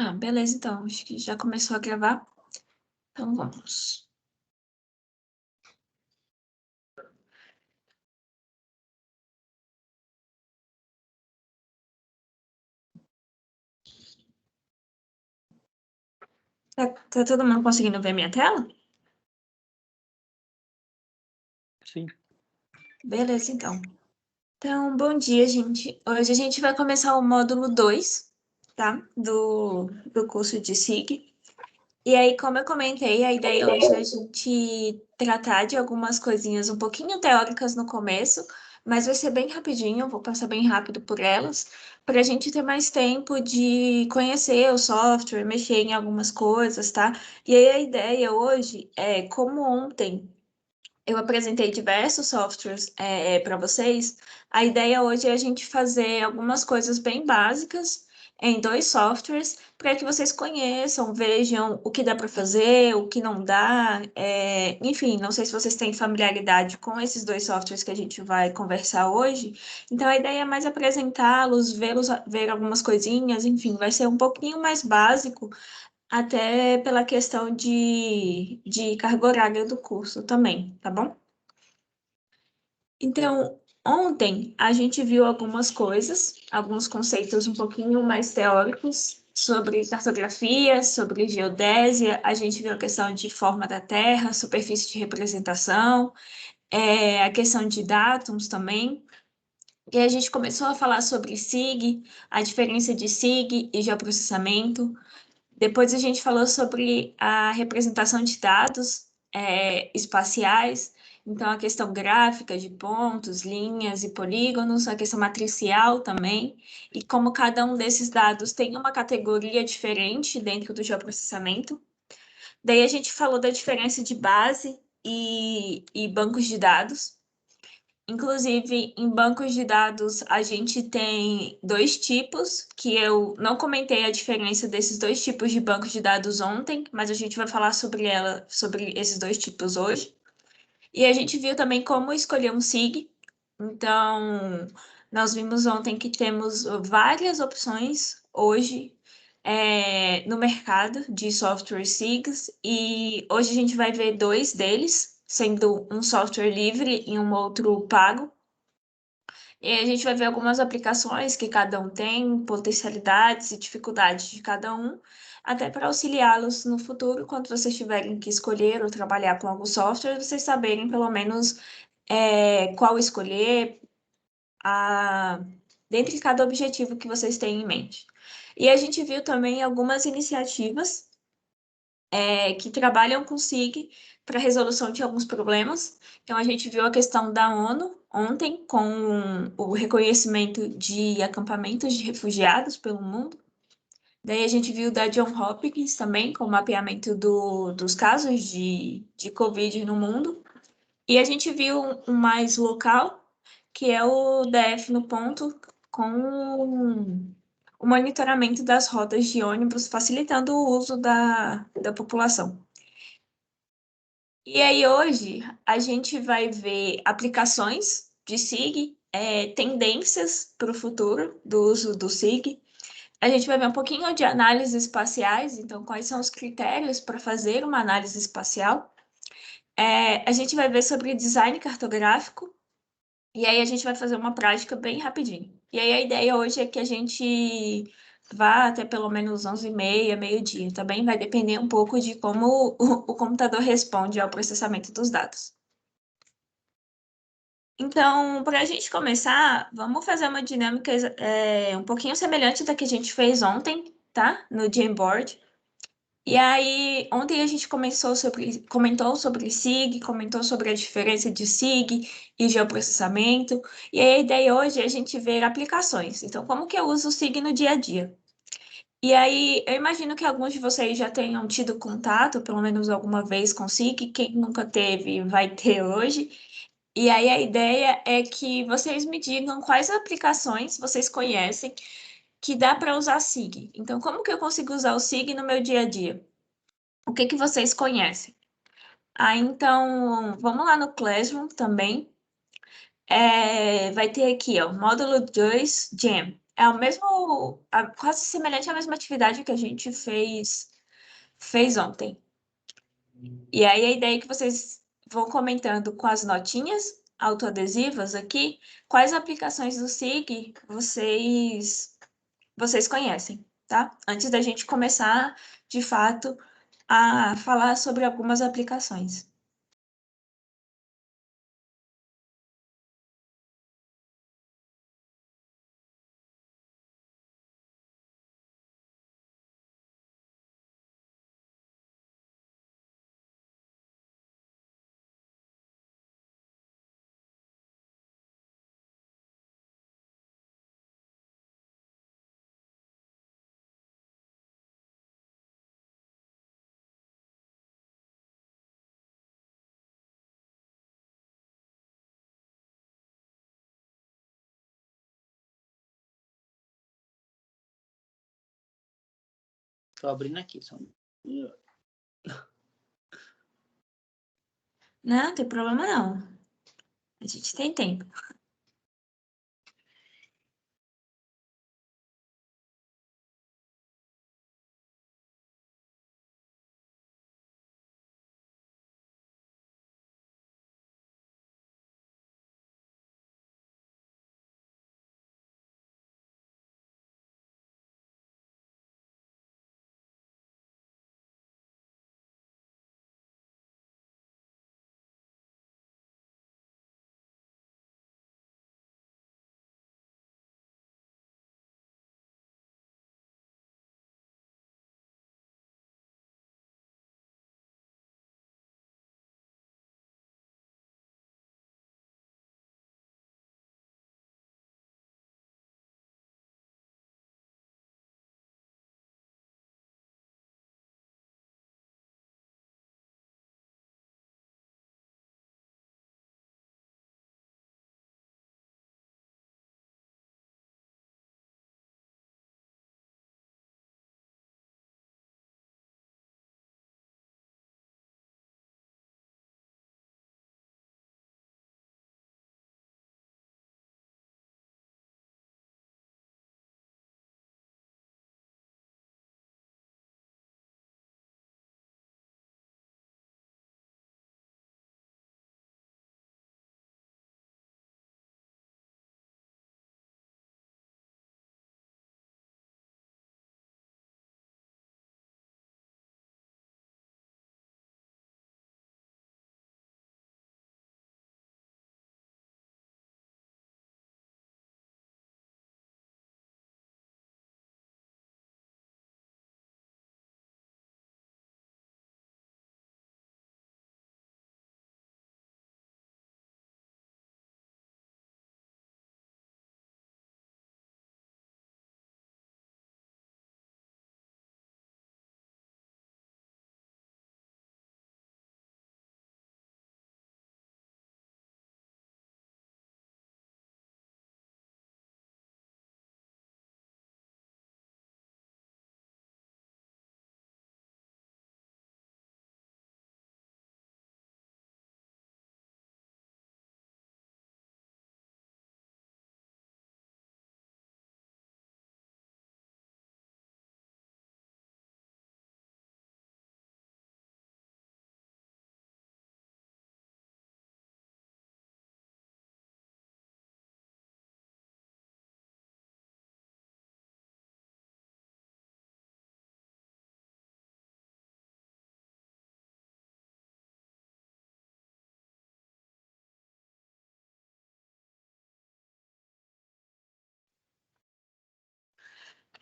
Ah, beleza, então. Acho que já começou a gravar. Então vamos. Tá todo mundo conseguindo ver minha tela? Sim. Beleza, então. Então, bom dia, gente. Hoje a gente vai começar o módulo 2, tá? Do curso de SIG. E aí, como eu comentei, a ideia hoje é a gente tratar de algumas coisinhas um pouquinho teóricas no começo, mas vai ser bem rapidinho, eu vou passar bem rápido por elas, para a gente ter mais tempo de conhecer o software, mexer em algumas coisas, tá? E aí, a ideia hoje é, como ontem eu apresentei diversos softwares para vocês. A ideia hoje é a gente fazer algumas coisas bem básicas em dois softwares para que vocês conheçam, vejam o que dá para fazer, o que não dá. Enfim, não sei se vocês têm familiaridade com esses dois softwares que a gente vai conversar hoje. Então, a ideia é mais apresentá-los, ver algumas coisinhas, enfim, vai ser um pouquinho mais básico até pela questão de carga horária do curso também, tá bom? Então, ontem a gente viu algumas coisas, alguns conceitos um pouquinho mais teóricos sobre cartografia, sobre geodésia, a gente viu a questão de forma da Terra, superfície de representação, a questão de datums também. E a gente começou a falar sobre SIG, a diferença de SIG e geoprocessamento. Depois a gente falou sobre a representação de dados espaciais, então a questão gráfica de pontos, linhas e polígonos, a questão matricial também, e como cada um desses dados tem uma categoria diferente dentro do geoprocessamento. Daí a gente falou da diferença de base e bancos de dados. Inclusive, em bancos de dados, a gente tem dois tipos, que eu não comentei a diferença desses dois tipos de bancos de dados ontem, mas a gente vai falar sobre esses dois tipos hoje. E a gente viu também como escolher um SIG. Então, nós vimos ontem que temos várias opções hoje no mercado de software SIGs, e hoje a gente vai ver dois deles, sendo um software livre e um outro pago. E aí a gente vai ver algumas aplicações que cada um tem, potencialidades e dificuldades de cada um, até para auxiliá-los no futuro, quando vocês tiverem que escolher ou trabalhar com algum software, vocês saberem pelo menos qual escolher a... dentre cada objetivo que vocês têm em mente. E a gente viu também algumas iniciativas que trabalham com SIG para resolução de alguns problemas. Então, a gente viu a questão da ONU ontem com o reconhecimento de acampamentos de refugiados pelo mundo. Daí a gente viu da John Hopkins também, com o mapeamento dos casos de Covid no mundo. E a gente viu um mais local, que é o DF no ponto, com o monitoramento das rotas de ônibus, facilitando o uso da população. E aí, hoje, a gente vai ver aplicações de SIG, tendências para o futuro do uso do SIG. A gente vai ver um pouquinho de análises espaciais, então, quais são os critérios para fazer uma análise espacial. A gente vai ver sobre design cartográfico, e aí a gente vai fazer uma prática bem rapidinho. E aí, a ideia hoje é que a gente vá até pelo menos 11h30, meio-dia. Também vai depender um pouco de como o computador responde ao processamento dos dados. Então, para a gente começar, vamos fazer uma dinâmica um pouquinho semelhante da que a gente fez ontem, tá? No Jamboard. E aí, ontem a gente comentou sobre SIG, comentou sobre a diferença de SIG e geoprocessamento. E aí, a ideia hoje é a gente ver aplicações. Então, como que eu uso o SIG no dia a dia? E aí, eu imagino que alguns de vocês já tenham tido contato, pelo menos alguma vez, com SIG. Quem nunca teve, vai ter hoje. E aí a ideia é que vocês me digam quais aplicações vocês conhecem que dá para usar SIG. Então, como que eu consigo usar o SIG no meu dia a dia? O que que vocês conhecem? Então, vamos lá no Classroom também. Vai ter aqui, ó, módulo 2, Jam. É o mesmo, quase semelhante à mesma atividade que a gente fez ontem. E aí a ideia é que vocês vão comentando com as notinhas autoadesivas aqui, quais aplicações do SIG vocês conhecem, tá? Antes da gente começar, de fato, a falar sobre algumas aplicações. Tô abrindo aqui, só. Não, tem problema não. A gente tem tempo.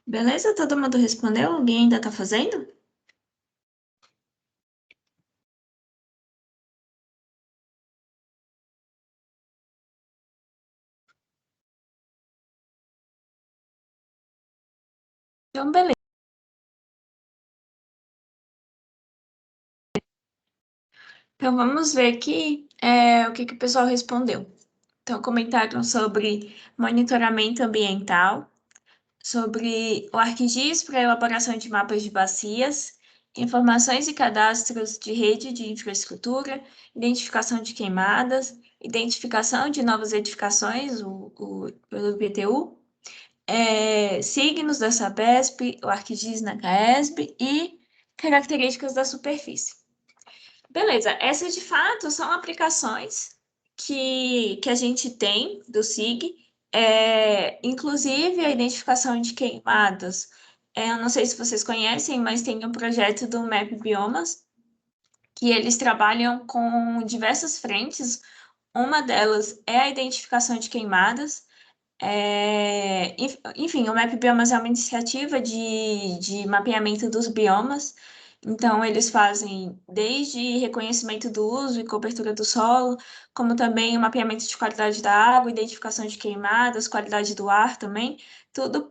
Beleza? Todo mundo respondeu? Alguém ainda tá fazendo? Então, beleza. Então, vamos ver aqui o que o pessoal respondeu. Então, comentaram sobre monitoramento ambiental, sobre o ArcGIS para elaboração de mapas de bacias, informações e cadastros de rede de infraestrutura, identificação de queimadas, identificação de novas edificações, pelo IPTU, signos da Sabesp, o ArcGIS na CAESB e características da superfície. Beleza, essas de fato são aplicações que a gente tem do SIG, inclusive a identificação de queimadas. Eu não sei se vocês conhecem, mas tem um projeto do Map Biomas, que eles trabalham com diversas frentes. Uma delas é a identificação de queimadas. Enfim, o Map Biomas é uma iniciativa de mapeamento dos biomas. Então, eles fazem desde reconhecimento do uso e cobertura do solo, como também o mapeamento de qualidade da água, identificação de queimadas, qualidade do ar também, tudo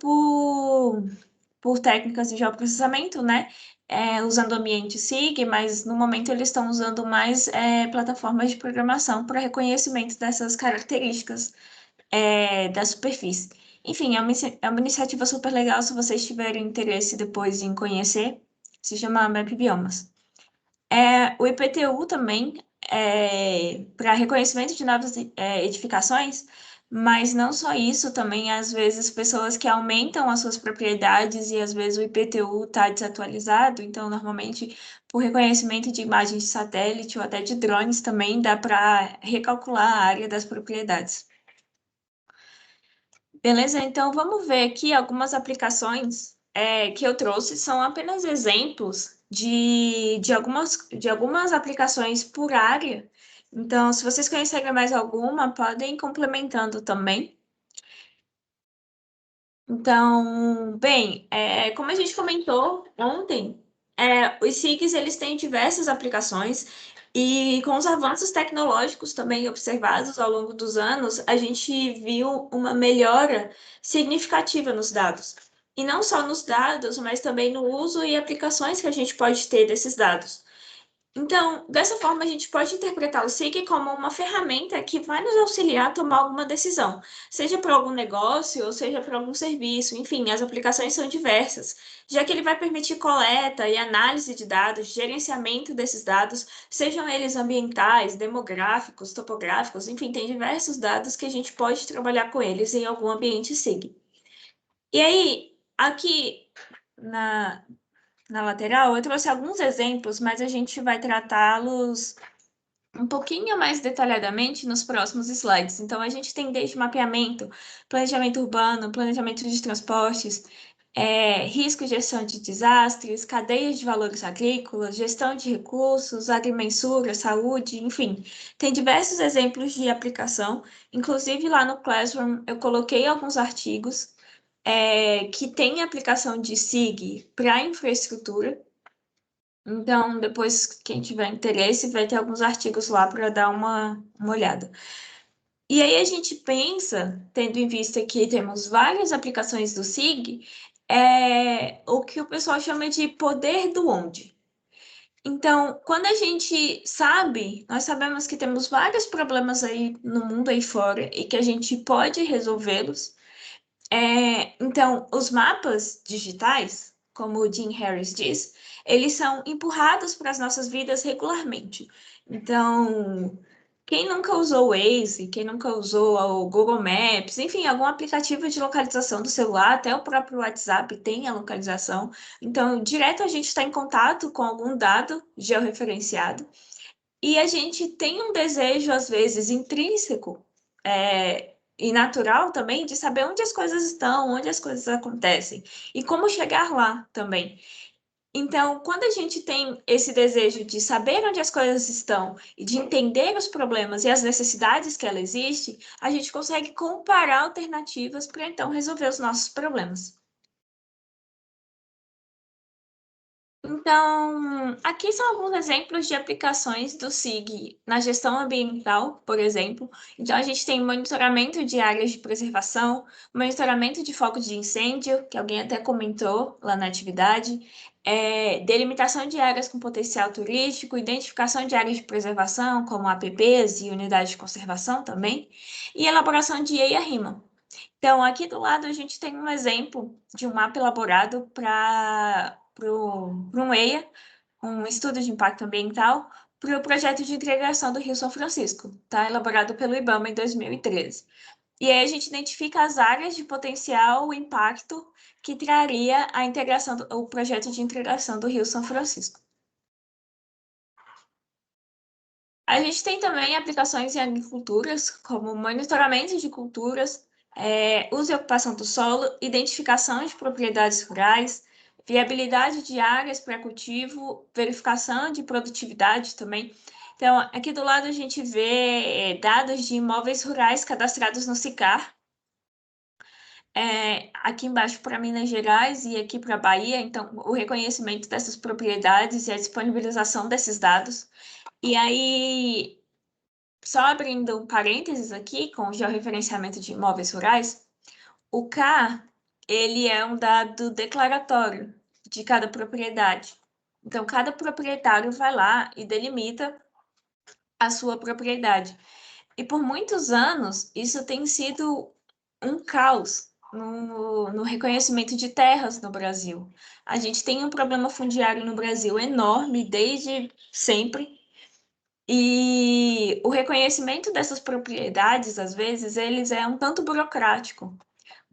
por técnicas de geoprocessamento, né? Usando o ambiente SIG, mas no momento eles estão usando mais plataformas de programação para reconhecimento dessas características da superfície. Enfim, é uma iniciativa super legal se vocês tiverem interesse depois em conhecer. Se chama Map Biomas. O IPTU também para reconhecimento de novas edificações, mas não só isso, também às vezes pessoas que aumentam as suas propriedades e às vezes o IPTU está desatualizado, então normalmente por reconhecimento de imagens de satélite ou até de drones também dá para recalcular a área das propriedades. Beleza? Então vamos ver aqui algumas aplicações que eu trouxe, são apenas exemplos de algumas aplicações por área. Então, se vocês conhecerem mais alguma, podem ir complementando também. Então, bem, como a gente comentou ontem, os SIGs eles têm diversas aplicações e com os avanços tecnológicos também observados ao longo dos anos, a gente viu uma melhora significativa nos dados. E não só nos dados, mas também no uso e aplicações que a gente pode ter desses dados. Então, dessa forma, a gente pode interpretar o SIG como uma ferramenta que vai nos auxiliar a tomar alguma decisão, seja para algum negócio ou seja para algum serviço. Enfim, as aplicações são diversas, já que ele vai permitir coleta e análise de dados, gerenciamento desses dados, sejam eles ambientais, demográficos, topográficos, enfim, tem diversos dados que a gente pode trabalhar com eles em algum ambiente SIG. E aí, aqui na, na lateral, eu trouxe alguns exemplos, mas a gente vai tratá-los um pouquinho mais detalhadamente nos próximos slides. Então, a gente tem desde mapeamento, planejamento urbano, planejamento de transportes, risco e gestão de desastres, cadeias de valores agrícolas, gestão de recursos, agrimensura, saúde, enfim. Tem diversos exemplos de aplicação. Inclusive, lá no Classroom, eu coloquei alguns artigos que têm aplicação de SIG para infraestrutura. Então, depois, quem tiver interesse, vai ter alguns artigos lá para dar uma olhada. E aí a gente pensa, tendo em vista que temos várias aplicações do SIG, o que o pessoal chama de poder do onde. Então, quando a gente sabe, nós sabemos que temos vários problemas aí no mundo aí fora e que a gente pode resolvê-los. Então, os mapas digitais, como o Jim Harris diz, eles são empurrados para as nossas vidas regularmente. Então, quem nunca usou o Waze, quem nunca usou o Google Maps, enfim, algum aplicativo de localização do celular, até o próprio WhatsApp tem a localização. Então, direto a gente está em contato com algum dado georreferenciado e a gente tem um desejo, às vezes, intrínseco, e natural também, de saber onde as coisas estão, onde as coisas acontecem e como chegar lá também. Então, quando a gente tem esse desejo de saber onde as coisas estão e de entender os problemas e as necessidades que ela existe, a gente consegue comparar alternativas para então resolver os nossos problemas. Então, aqui são alguns exemplos de aplicações do SIG na gestão ambiental, por exemplo. Então, a gente tem monitoramento de áreas de preservação, monitoramento de focos de incêndio, que alguém até comentou lá na atividade, delimitação de áreas com potencial turístico, identificação de áreas de preservação, como APPs e unidades de conservação também, e elaboração de EIA-RIMA. Então, aqui do lado, a gente tem um exemplo de um mapa elaborado para um EIA, um estudo de impacto ambiental, para o projeto de integração do Rio São Francisco, tá? Elaborado pelo IBAMA em 2013. E aí a gente identifica as áreas de potencial impacto que traria a integração, o projeto de integração do Rio São Francisco. A gente tem também aplicações em agriculturas, como monitoramento de culturas, uso e ocupação do solo, identificação de propriedades rurais, viabilidade de áreas para cultivo, verificação de produtividade também. Então, aqui do lado a gente vê dados de imóveis rurais cadastrados no SICAR, aqui embaixo para Minas Gerais e aqui para Bahia, então o reconhecimento dessas propriedades e a disponibilização desses dados. E aí, só abrindo um parênteses aqui com o georreferenciamento de imóveis rurais, o CAR, ele é um dado declaratório de cada propriedade. Então, cada proprietário vai lá e delimita a sua propriedade. E por muitos anos, isso tem sido um caos no reconhecimento de terras no Brasil. A gente tem um problema fundiário no Brasil enorme desde sempre. E o reconhecimento dessas propriedades, às vezes, eles é um tanto burocrático,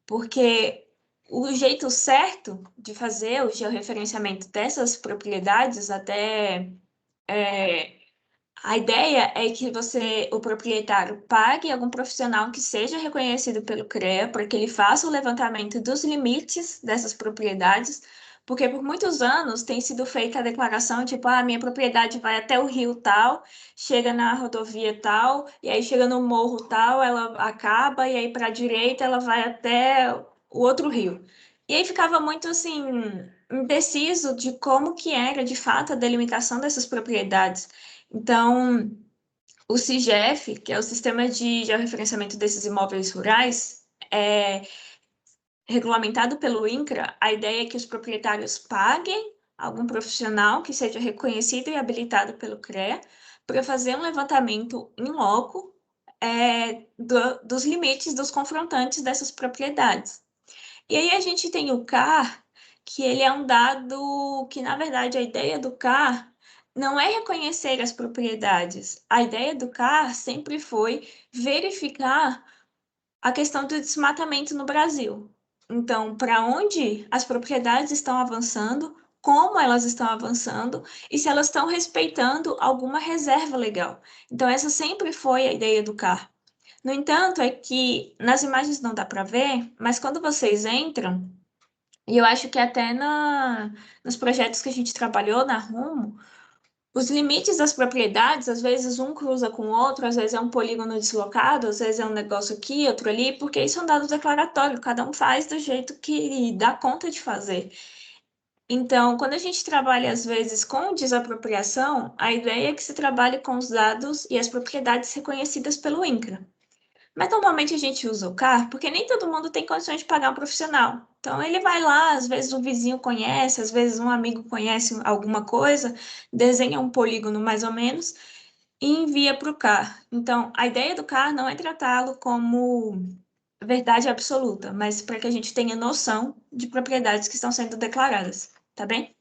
porque o jeito certo de fazer o georreferenciamento dessas propriedades, até a ideia é que o proprietário, pague algum profissional que seja reconhecido pelo CREA para que ele faça o levantamento dos limites dessas propriedades, porque por muitos anos tem sido feita a declaração, tipo, minha propriedade vai até o rio tal, chega na rodovia tal, e aí chega no morro tal, ela acaba, e aí para a direita ela vai até o outro rio. E aí ficava muito assim, indeciso de como que era de fato a delimitação dessas propriedades. Então, o SIGEF, que é o Sistema de Georreferenciamento desses Imóveis Rurais, é regulamentado pelo INCRA. A ideia é que os proprietários paguem algum profissional que seja reconhecido e habilitado pelo CREA para fazer um levantamento em loco dos limites dos confrontantes dessas propriedades. E aí a gente tem o CAR, que ele é um dado que, na verdade, a ideia do CAR não é reconhecer as propriedades. A ideia do CAR sempre foi verificar a questão do desmatamento no Brasil. Então, para onde as propriedades estão avançando, como elas estão avançando e se elas estão respeitando alguma reserva legal. Então, essa sempre foi a ideia do CAR. No entanto, é que nas imagens não dá para ver, mas quando vocês entram, e eu acho que até nos projetos que a gente trabalhou na Rumo, os limites das propriedades, às vezes um cruza com o outro, às vezes é um polígono deslocado, às vezes é um negócio aqui, outro ali, porque isso é um dado declaratório, cada um faz do jeito que dá conta de fazer. Então, quando a gente trabalha, às vezes, com desapropriação, a ideia é que se trabalhe com os dados e as propriedades reconhecidas pelo INCRA. Mas normalmente a gente usa o CAR porque nem todo mundo tem condições de pagar um profissional. Então ele vai lá, às vezes o vizinho conhece, às vezes um amigo conhece alguma coisa, desenha um polígono mais ou menos e envia para o CAR. Então a ideia do CAR não é tratá-lo como verdade absoluta, mas para que a gente tenha noção de propriedades que estão sendo declaradas, tá bem?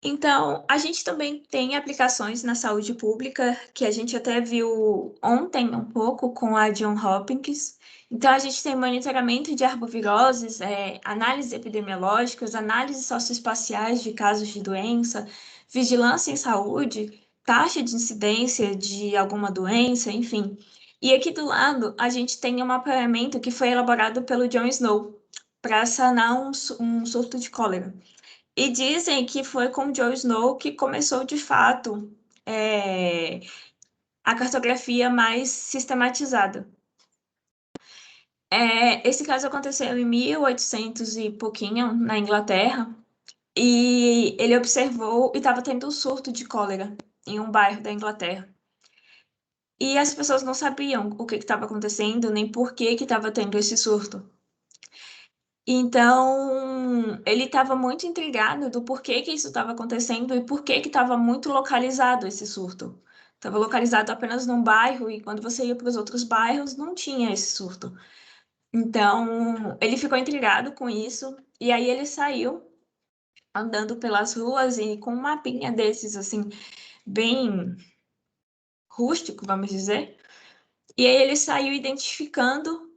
Então, a gente também tem aplicações na saúde pública, que a gente até viu ontem um pouco com a John Hopkins. Então, a gente tem monitoramento de arboviroses, análises epidemiológicas, análises socioespaciais de casos de doença, vigilância em saúde, taxa de incidência de alguma doença, enfim. E aqui do lado, a gente tem um mapeamento que foi elaborado pelo John Snow para sanar um surto de cólera. E dizem que foi com Joe Snow que começou de fato é, a cartografia mais sistematizada. Esse caso aconteceu em 1800 e pouquinho, na Inglaterra, e ele observou e estava tendo um surto de cólera em um bairro da Inglaterra. E as pessoas não sabiam o que estava acontecendo, nem por que estava tendo esse surto. Então, ele estava muito intrigado do porquê que isso estava acontecendo e por que estava muito localizado esse surto. Estava localizado apenas num bairro e quando você ia para os outros bairros não tinha esse surto. Então, ele ficou intrigado com isso e aí ele saiu andando pelas ruas e com um mapinha desses assim, bem rústico, vamos dizer. E aí ele saiu identificando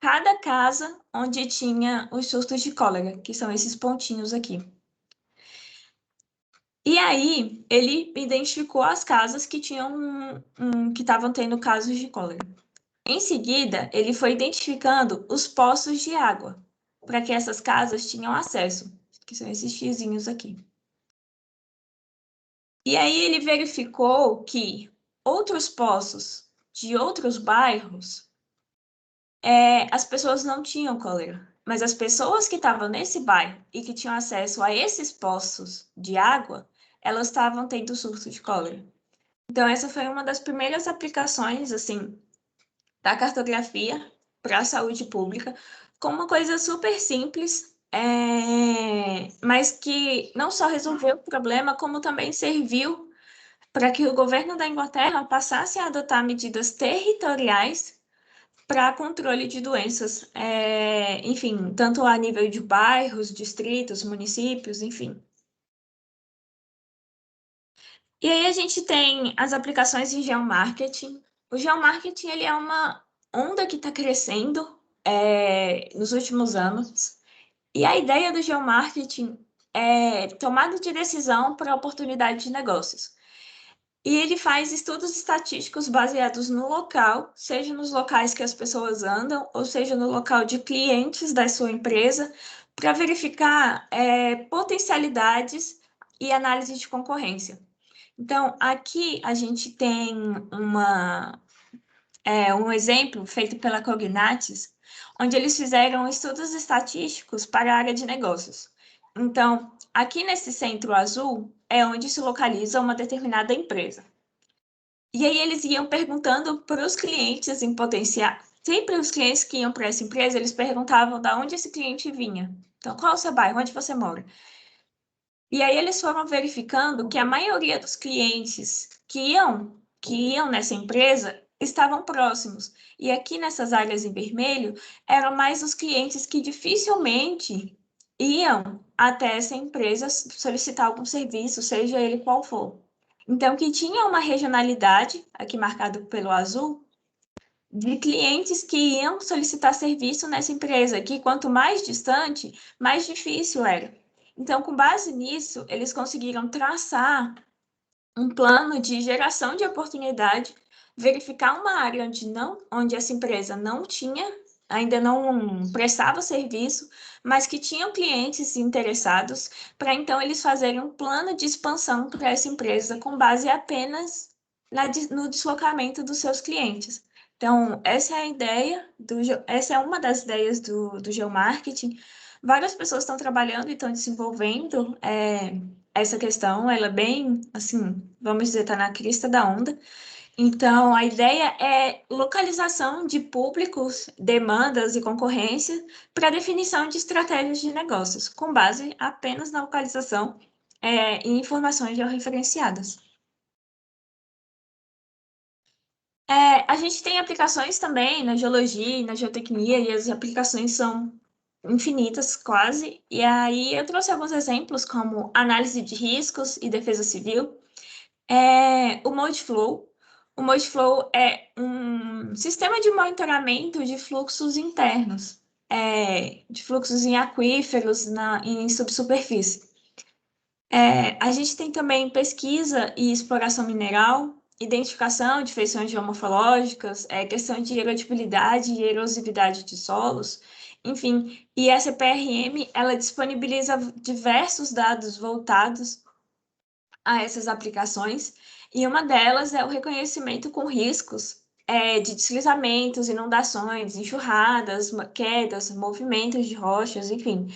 cada casa onde tinha os surtos de cólera, que são esses pontinhos aqui. E aí ele identificou as casas que tinham que estavam tendo casos de cólera. Em seguida, ele foi identificando os poços de água, para que essas casas tinham acesso, que são esses xizinhos aqui. E aí ele verificou que outros poços de outros bairros, as pessoas não tinham cólera, mas as pessoas que estavam nesse bairro e que tinham acesso a esses poços de água, elas estavam tendo surto de cólera. Então, essa foi uma das primeiras aplicações, assim, da cartografia para a saúde pública, com uma coisa super simples, mas que não só resolveu o problema, como também serviu para que o governo da Inglaterra passasse a adotar medidas territoriais para controle de doenças, enfim, tanto a nível de bairros, distritos, municípios, enfim. E aí a gente tem as aplicações de geomarketing. O geomarketing ele é uma onda que está crescendo nos últimos anos. E a ideia do geomarketing é tomada de decisão para oportunidade de negócios. E ele faz estudos estatísticos baseados no local, seja nos locais que as pessoas andam, ou seja no local de clientes da sua empresa, para verificar potencialidades e análise de concorrência. Então, aqui a gente tem um exemplo feito pela Cognatis, onde eles fizeram estudos estatísticos para a área de negócios. Então, aqui nesse centro azul é onde se localiza uma determinada empresa. E aí eles iam perguntando para os clientes em potencial, sempre os clientes que iam para essa empresa, eles perguntavam de onde esse cliente vinha. Então, qual é o seu bairro? Onde você mora? E aí eles foram verificando que a maioria dos clientes que iam nessa empresa estavam próximos. E aqui nessas áreas em vermelho eram mais os clientes que dificilmente iam até essa empresa solicitar algum serviço, seja ele qual for. Então, que tinha uma regionalidade, aqui marcado pelo azul, de clientes que iam solicitar serviço nessa empresa, que quanto mais distante, mais difícil era. Então, com base nisso, eles conseguiram traçar um plano de geração de oportunidade, verificar uma área onde essa empresa não tinha, ainda não prestava serviço, mas que tinham clientes interessados, para então eles fazerem um plano de expansão para essa empresa com base apenas no deslocamento dos seus clientes. Então, essa é a ideia essa é uma das ideias do geomarketing. Várias pessoas estão trabalhando e estão desenvolvendo essa questão, ela é bem, assim, vamos dizer, está na crista da onda. Então, a ideia é localização de públicos, demandas e concorrência para definição de estratégias de negócios, com base apenas na localização e informações georreferenciadas. A gente tem aplicações também na geologia e na geotecnia, e as aplicações são infinitas, quase. E aí eu trouxe alguns exemplos, como análise de riscos e defesa civil. O Modeflow. O Modeflow é um sistema de monitoramento de fluxos internos, de fluxos em aquíferos em subsuperfície. A gente tem também pesquisa e exploração mineral, identificação de feições geomorfológicas, questão de erodibilidade e erosividade de solos, enfim. E essa PRM, ela disponibiliza diversos dados voltados a essas aplicações, e uma delas é o reconhecimento com riscos de deslizamentos, inundações, enxurradas, quedas, movimentos de rochas, enfim.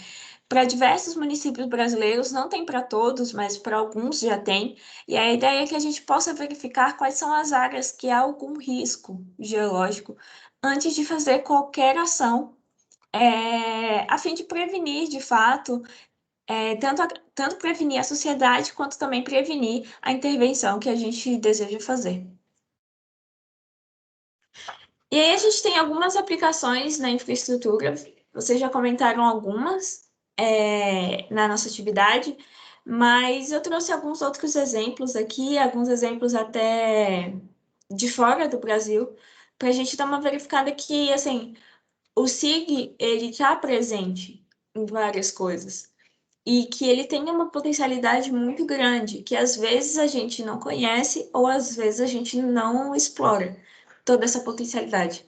Para diversos municípios brasileiros, não tem para todos, mas para alguns já tem, e a ideia é que a gente possa verificar quais são as áreas que há algum risco geológico antes de fazer qualquer ação, a fim de prevenir, de fato, tanto prevenir a sociedade, quanto também prevenir a intervenção que a gente deseja fazer. E aí a gente tem algumas aplicações na infraestrutura, vocês já comentaram algumas na nossa atividade, mas eu trouxe alguns outros exemplos aqui, alguns exemplos até de fora do Brasil, para a gente dar uma verificada que, assim, o SIG, ele está presente em várias coisas e que ele tem uma potencialidade muito grande, que às vezes a gente não conhece ou às vezes a gente não explora toda essa potencialidade.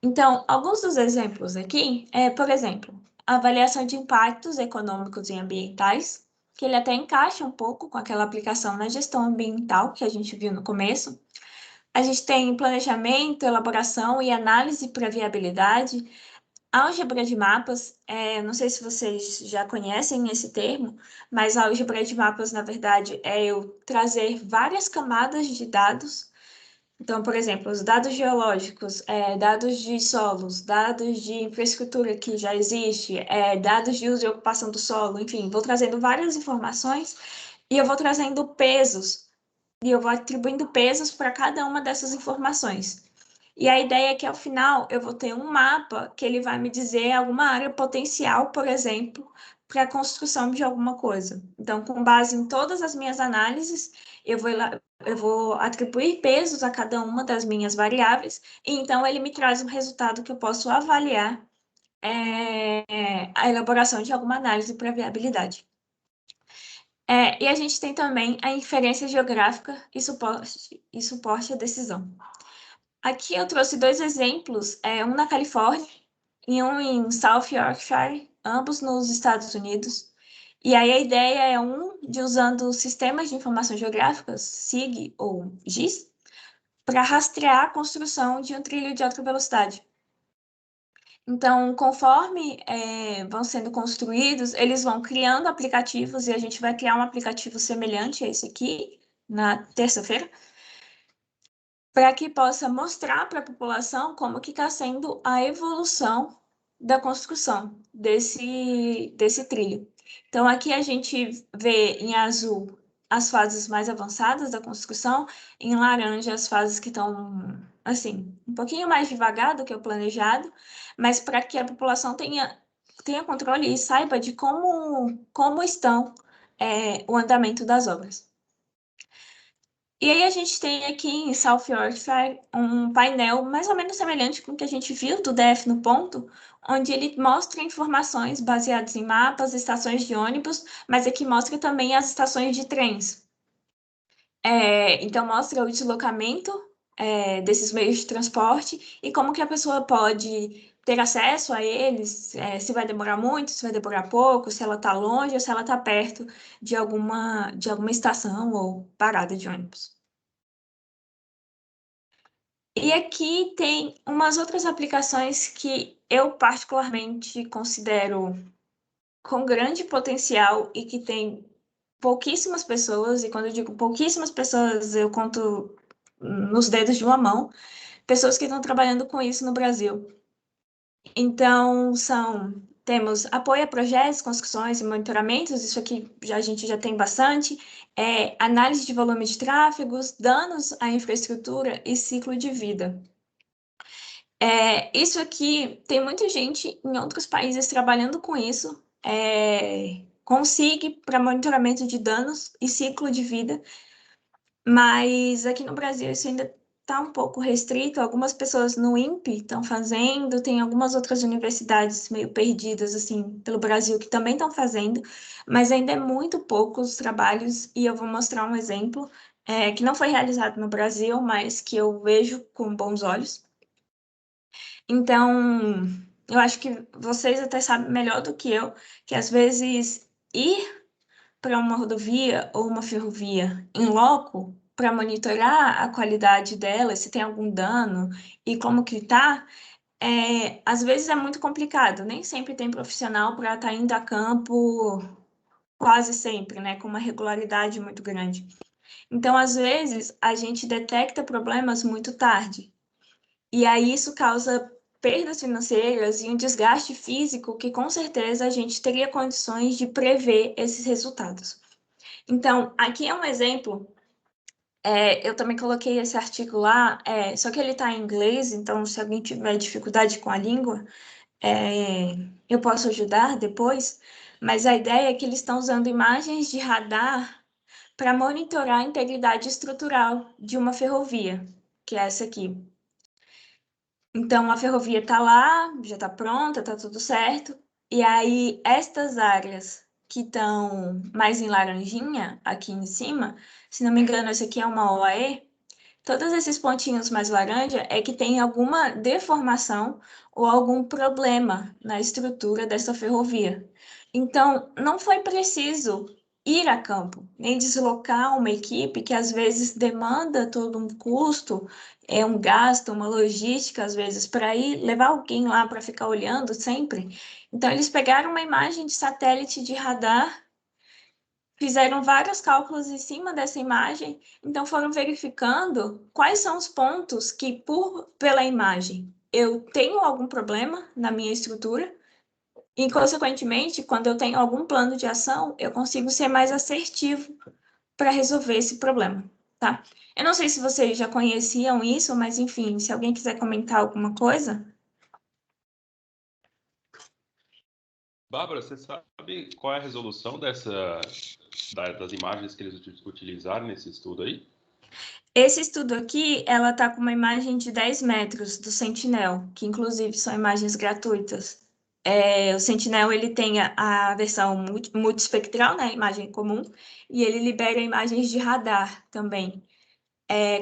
Então, alguns dos exemplos aqui por exemplo, a avaliação de impactos econômicos e ambientais, que ele até encaixa um pouco com aquela aplicação na gestão ambiental que a gente viu no começo. A gente tem planejamento, elaboração e análise para viabilidade, álgebra de mapas. Não sei se vocês já conhecem esse termo, mas a álgebra de mapas, na verdade, é eu trazer várias camadas de dados. Então, por exemplo, os dados geológicos, dados de solos, dados de infraestrutura que já existe, dados de uso e ocupação do solo, enfim, vou trazendo várias informações e eu vou trazendo pesos, e eu vou atribuindo pesos para cada uma dessas informações. E a ideia é que, ao final, eu vou ter um mapa que ele vai me dizer alguma área potencial, por exemplo, para a construção de alguma coisa. Então, com base em todas as minhas análises, eu vou atribuir pesos a cada uma das minhas variáveis, e então ele me traz um resultado que eu posso avaliar a elaboração de alguma análise para viabilidade. E a gente tem também a inferência geográfica e suporte à decisão. Aqui eu trouxe dois exemplos, um na Califórnia e um em South Yorkshire, ambos nos Estados Unidos. E aí a ideia é de usando sistemas de informação geográficas, SIG ou GIS, para rastrear a construção de um trilho de alta velocidade. Então, conforme vão sendo construídos, eles vão criando aplicativos e a gente vai criar um aplicativo semelhante a esse aqui na terça-feira, para que possa mostrar para a população como que está sendo a evolução da construção desse trilho. Então, aqui a gente vê em azul as fases mais avançadas da construção, em laranja as fases que estão, assim, um pouquinho mais devagar do que o planejado, mas para que a população tenha controle e saiba de como estão o andamento das obras. E aí a gente tem aqui em South Yorkshire um painel mais ou menos semelhante com o que a gente viu do DF no ponto, onde ele mostra informações baseadas em mapas, estações de ônibus, mas aqui mostra também as estações de trens. Então mostra o deslocamento desses meios de transporte e como que a pessoa pode ter acesso a eles, se vai demorar muito, se vai demorar pouco, se ela está longe ou se ela está perto de alguma estação ou parada de ônibus. E aqui tem umas outras aplicações que eu particularmente considero com grande potencial e que tem pouquíssimas pessoas, e quando eu digo pouquíssimas pessoas, eu conto nos dedos de uma mão, pessoas que estão trabalhando com isso no Brasil. Então, temos apoio a projetos, construções e monitoramentos, isso aqui a gente já tem bastante, análise de volume de tráfegos, danos à infraestrutura e ciclo de vida. Isso aqui, tem muita gente em outros países trabalhando com isso, com SIG para monitoramento de danos e ciclo de vida, mas aqui no Brasil isso ainda está um pouco restrito. Algumas pessoas no INPE estão fazendo, tem algumas outras universidades meio perdidas assim pelo Brasil que também estão fazendo, mas ainda é muito pouco os trabalhos, e eu vou mostrar um exemplo que não foi realizado no Brasil, mas que eu vejo com bons olhos. Então, eu acho que vocês até sabem melhor do que eu que às vezes ir para uma rodovia ou uma ferrovia em loco para monitorar a qualidade dela, se tem algum dano e como que tá, às vezes é muito complicado. Nem sempre tem profissional para estar indo a campo, quase sempre, né, com uma regularidade muito grande. Então, às vezes, a gente detecta problemas muito tarde. E aí isso causa perdas financeiras e um desgaste físico que com certeza a gente teria condições de prever esses resultados. Então, aqui é um exemplo. Eu também coloquei esse artigo lá, só que ele está em inglês, então se alguém tiver dificuldade com a língua, eu posso ajudar depois. Mas a ideia é que eles estão usando imagens de radar para monitorar a integridade estrutural de uma ferrovia. que é essa aqui. Então, a ferrovia está lá, já está pronta, está tudo certo. E aí, estas áreas que estão mais em laranjinha, aqui em cima, se não me engano, essa aqui é uma OAE, todos esses pontinhos mais laranja é que tem alguma deformação ou algum problema na estrutura dessa ferrovia. Então, não foi preciso ir a campo, nem deslocar uma equipe que às vezes demanda todo um custo, é um gasto, uma logística, às vezes, para ir levar alguém lá para ficar olhando sempre. Então, eles pegaram uma imagem de satélite de radar, fizeram vários cálculos em cima dessa imagem, então foram verificando quais são os pontos que, pela imagem, eu tenho algum problema na minha estrutura, e, consequentemente, quando eu tenho algum plano de ação, eu consigo ser mais assertivo para resolver esse problema, tá? Eu não sei se vocês já conheciam isso, mas enfim, se alguém quiser comentar alguma coisa. Bárbara, você sabe qual é a resolução das imagens que eles utilizaram nesse estudo aí? Esse estudo aqui, ela tá com uma imagem de 10 metros do Sentinel, que inclusive são imagens gratuitas. O Sentinel, ele tem a versão multiespectral, né, imagem comum, e ele libera imagens de radar também,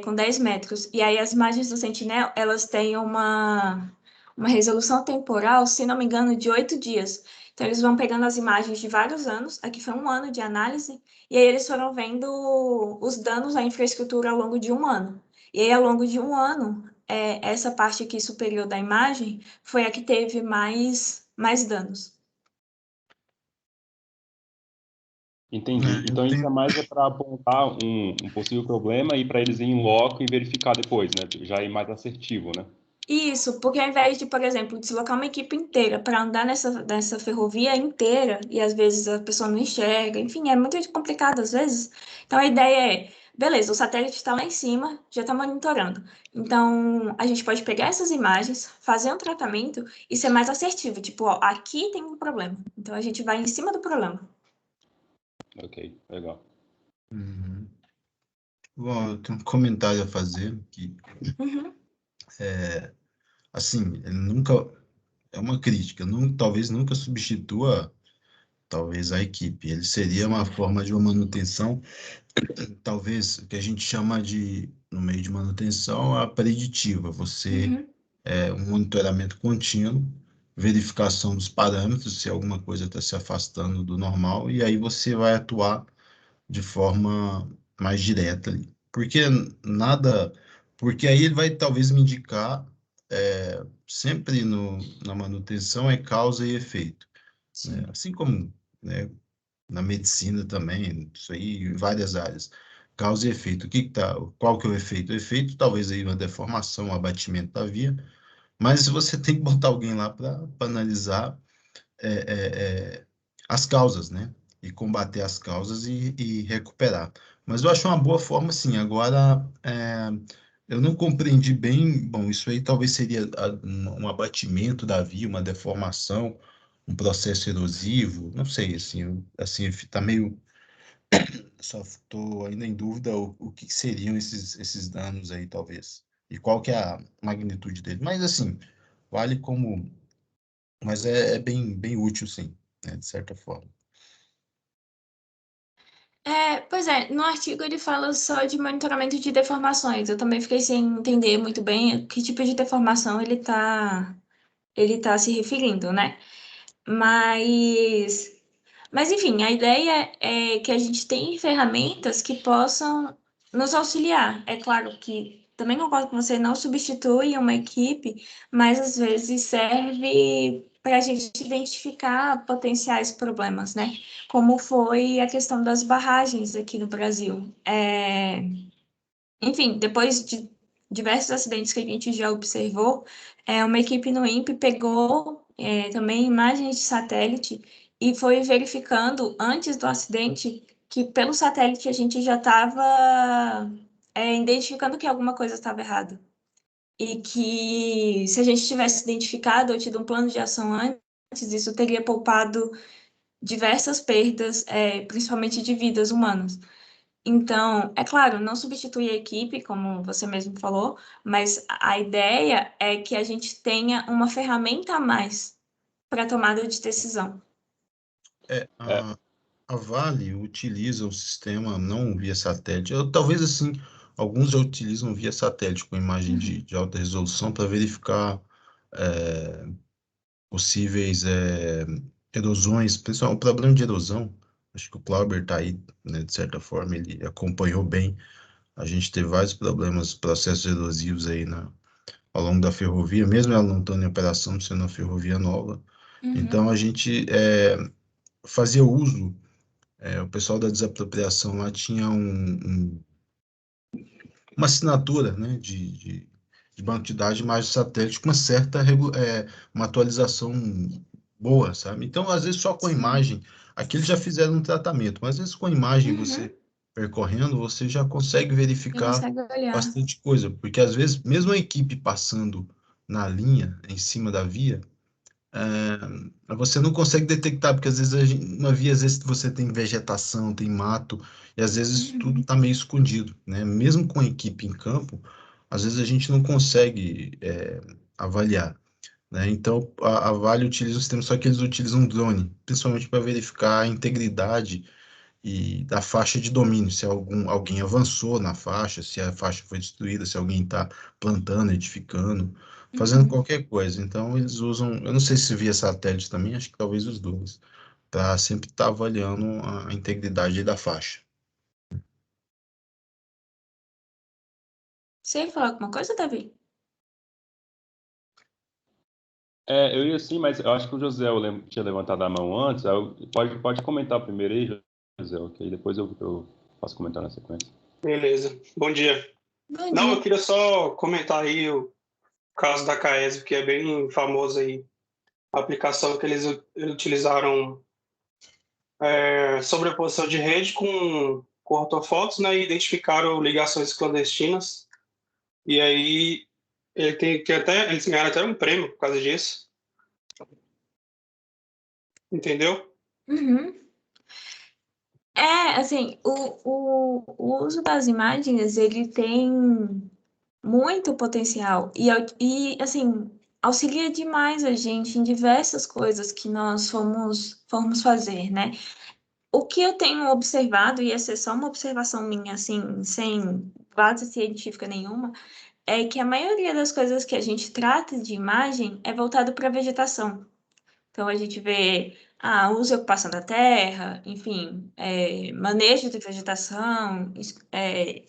com 10 metros. E aí as imagens do Sentinel, elas têm uma resolução temporal, se não me engano, de 8 dias. Então, eles vão pegando as imagens de vários anos, aqui foi um ano de análise, e aí eles foram vendo os danos à infraestrutura ao longo de um ano. E aí, ao longo de um ano, essa parte aqui superior da imagem foi a que teve mais danos. Entendi. Então isso é mais para apontar um possível problema e para eles irem em loco e verificar depois, né? Já ir mais assertivo, né? Isso, porque ao invés de, por exemplo, deslocar uma equipe inteira para andar nessa ferrovia inteira, e às vezes a pessoa não enxerga, enfim, é muito complicado às vezes. Então a ideia é, beleza, o satélite está lá em cima, já está monitorando. Então a gente pode pegar essas imagens, fazer um tratamento e ser mais assertivo, tipo, ó, aqui tem um problema. Então a gente vai em cima do problema. Ok, legal. Uhum. Bom, eu tenho um comentário a fazer que, Uhum. assim, ele nunca, é uma crítica, talvez nunca substitua, talvez, a equipe. Ele seria uma forma de uma manutenção, talvez, o que a gente chama de, no meio de manutenção, a preditiva. Você, Uhum. um monitoramento contínuo, verificação dos parâmetros, se alguma coisa está se afastando do normal, e aí você vai atuar de forma mais direta ali. Nada, porque aí ele vai talvez me indicar, sempre na manutenção é causa e efeito, né? Assim como, né, na medicina também, isso aí em várias áreas. Causa e efeito. Qual que é o efeito? O efeito talvez aí uma deformação, um abatimento da via, mas você tem que botar alguém lá para analisar é, é, é, as causas, né? E combater as causas e recuperar. Mas eu acho uma boa forma, sim. Agora, eu não compreendi bem. Bom, isso aí talvez seria um abatimento da via, uma deformação, um processo erosivo. Não sei, assim, tá meio. Só estou ainda em dúvida o que seriam esses danos aí, talvez. E qual que é a magnitude dele. Mas, assim, vale como. Mas é bem útil, sim, né, de certa forma. Pois é, no artigo ele fala só de monitoramento de deformações. Eu também fiquei sem entender muito bem que tipo de deformação ele tá se referindo, né? Mas, mas enfim, a ideia é que a gente tenha ferramentas que possam nos auxiliar. É claro que também concordo com você, não substitui uma equipe, mas às vezes serve para a gente identificar potenciais problemas, né? Como foi a questão das barragens aqui no Brasil. Enfim, depois de diversos acidentes que a gente já observou, uma equipe no INPE pegou também imagens de satélite e foi verificando antes do acidente que pelo satélite a gente já estava identificando que alguma coisa estava errada. E que se a gente tivesse identificado ou tido um plano de ação antes, isso teria poupado diversas perdas, principalmente de vidas humanas. Então, é claro, não substitui a equipe, como você mesmo falou, mas a ideia é que a gente tenha uma ferramenta a mais para tomada de decisão. É, É, a Vale utiliza o sistema não via satélite. Talvez assim, alguns já utilizam via satélite com imagem de alta resolução para verificar é, possíveis erosões, principalmente o problema de erosão. Acho que o Clauber está aí, né, de certa forma, ele acompanhou bem. A gente teve vários problemas, processos erosivos aí ao longo da ferrovia, mesmo ela não estando em operação, sendo uma ferrovia nova. Então a gente fazia uso, o pessoal da desapropriação lá tinha uma assinatura, né, de banco de dados de imagem satélite com uma certa uma atualização boa, sabe? Então, às vezes, só com a Sim. imagem, aqui eles já fizeram um tratamento, mas às vezes com a imagem Uhum. você percorrendo, você já consegue Já verificar consegue olhar. bastante coisa, porque às vezes, mesmo a equipe passando na linha, em cima da via, você não consegue detectar, porque às vezes uma via, às vezes você tem vegetação, tem mato, e às vezes tudo Uhum. está meio escondido, né? Mesmo com a equipe em campo, às vezes a gente não consegue avaliar, né? Então a Vale utiliza o sistema, só que eles utilizam um drone, principalmente para verificar a integridade e da faixa de domínio, se alguém avançou na faixa, se a faixa foi destruída, se alguém está plantando, edificando, fazendo Uhum. qualquer coisa. Então, eles usam, eu não sei se via satélite também, acho que talvez os dois, para sempre estar avaliando a integridade da faixa. Você ia falar alguma coisa, Davi? eu ia sim, mas eu acho que o José tinha levantado a mão antes. Pode comentar primeiro aí, José, ok? Depois eu faço comentar na sequência. Beleza. Bom dia. Bom Não, eu dia. queria só comentar aí o caso da Caesb, que é bem famoso aí. A aplicação que eles utilizaram sobreposição de rede com ortofotos, né, e identificaram ligações clandestinas. E aí eles ganharam até um prêmio por causa disso. Entendeu? Uhum. Assim, o uso das imagens, ele tem muito potencial e assim, auxilia demais a gente em diversas coisas que nós fomos fazer, né? O que eu tenho observado, e essa é só uma observação minha, assim, sem base científica nenhuma, é que a maioria das coisas que a gente trata de imagem é voltado para a vegetação. Então, a gente vê uso e ocupação da terra, enfim, manejo de vegetação,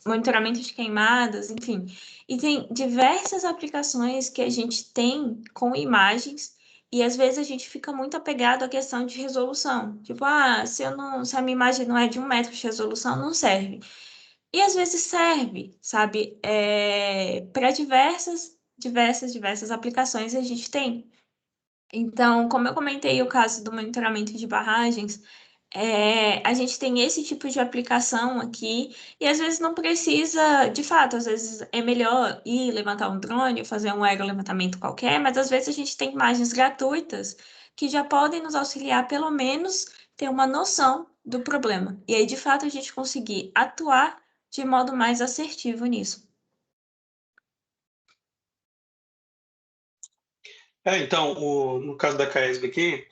monitoramento de queimadas, enfim. E tem diversas aplicações que a gente tem com imagens, e às vezes a gente fica muito apegado à questão de resolução. Tipo, se a minha imagem não é de 1 metro de resolução, não serve. E às vezes serve, sabe? Para diversas aplicações a gente tem. Então, como eu comentei o caso do monitoramento de barragens, a gente tem esse tipo de aplicação aqui e às vezes não precisa, de fato, às vezes é melhor ir levantar um drone, fazer um aerolevantamento qualquer, mas às vezes a gente tem imagens gratuitas que já podem nos auxiliar, pelo menos, ter uma noção do problema. E aí, de fato, a gente conseguir atuar de modo mais assertivo nisso. Então, no caso da Caesb aqui,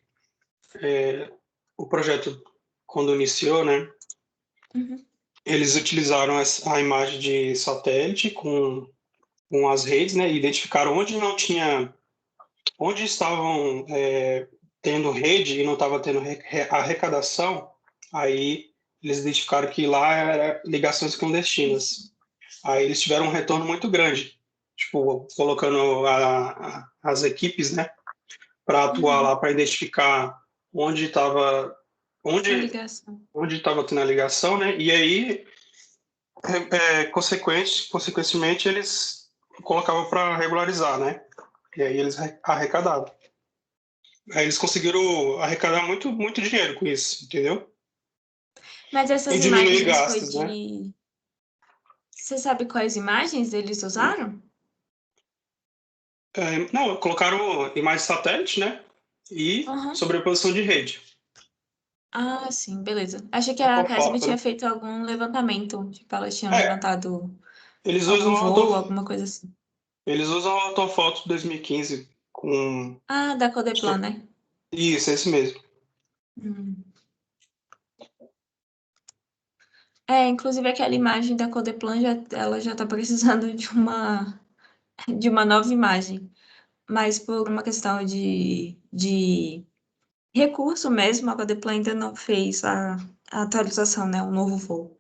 o projeto, quando iniciou, né, Uhum. eles utilizaram a imagem de satélite com as redes, né, e identificaram onde estavam tendo rede e não estava tendo arrecadação. Aí eles identificaram que lá era ligações clandestinas. Aí eles tiveram um retorno muito grande, tipo, colocando as equipes, né, para atuar lá, Uhum. para identificar onde estava A onde ligação. onde estava tendo a ligação, né? E aí, consequentemente, eles colocavam para regularizar, né? E aí eles arrecadavam. Aí eles conseguiram arrecadar muito, muito dinheiro com isso, entendeu? Mas E essas diminuir imagens foi gastos, né? de. Você sabe quais imagens eles usaram? Não, colocaram imagem de satélite, né? E Aham. sobreposição de rede. Ah, sim, beleza. Achei que É a por Cassib foto, tinha né? feito algum levantamento, tipo, elas tinham É, levantado eles algum usam voo, alguma coisa assim. eles usam a Autofoto 2015 com... Ah, da Codeplan, né? Isso, esse mesmo. Hum. É, inclusive aquela imagem da Codeplan, ela já tá precisando de uma nova imagem. Mas por uma questão de recurso mesmo, a Codeplan ainda não fez a atualização, né? O novo voo.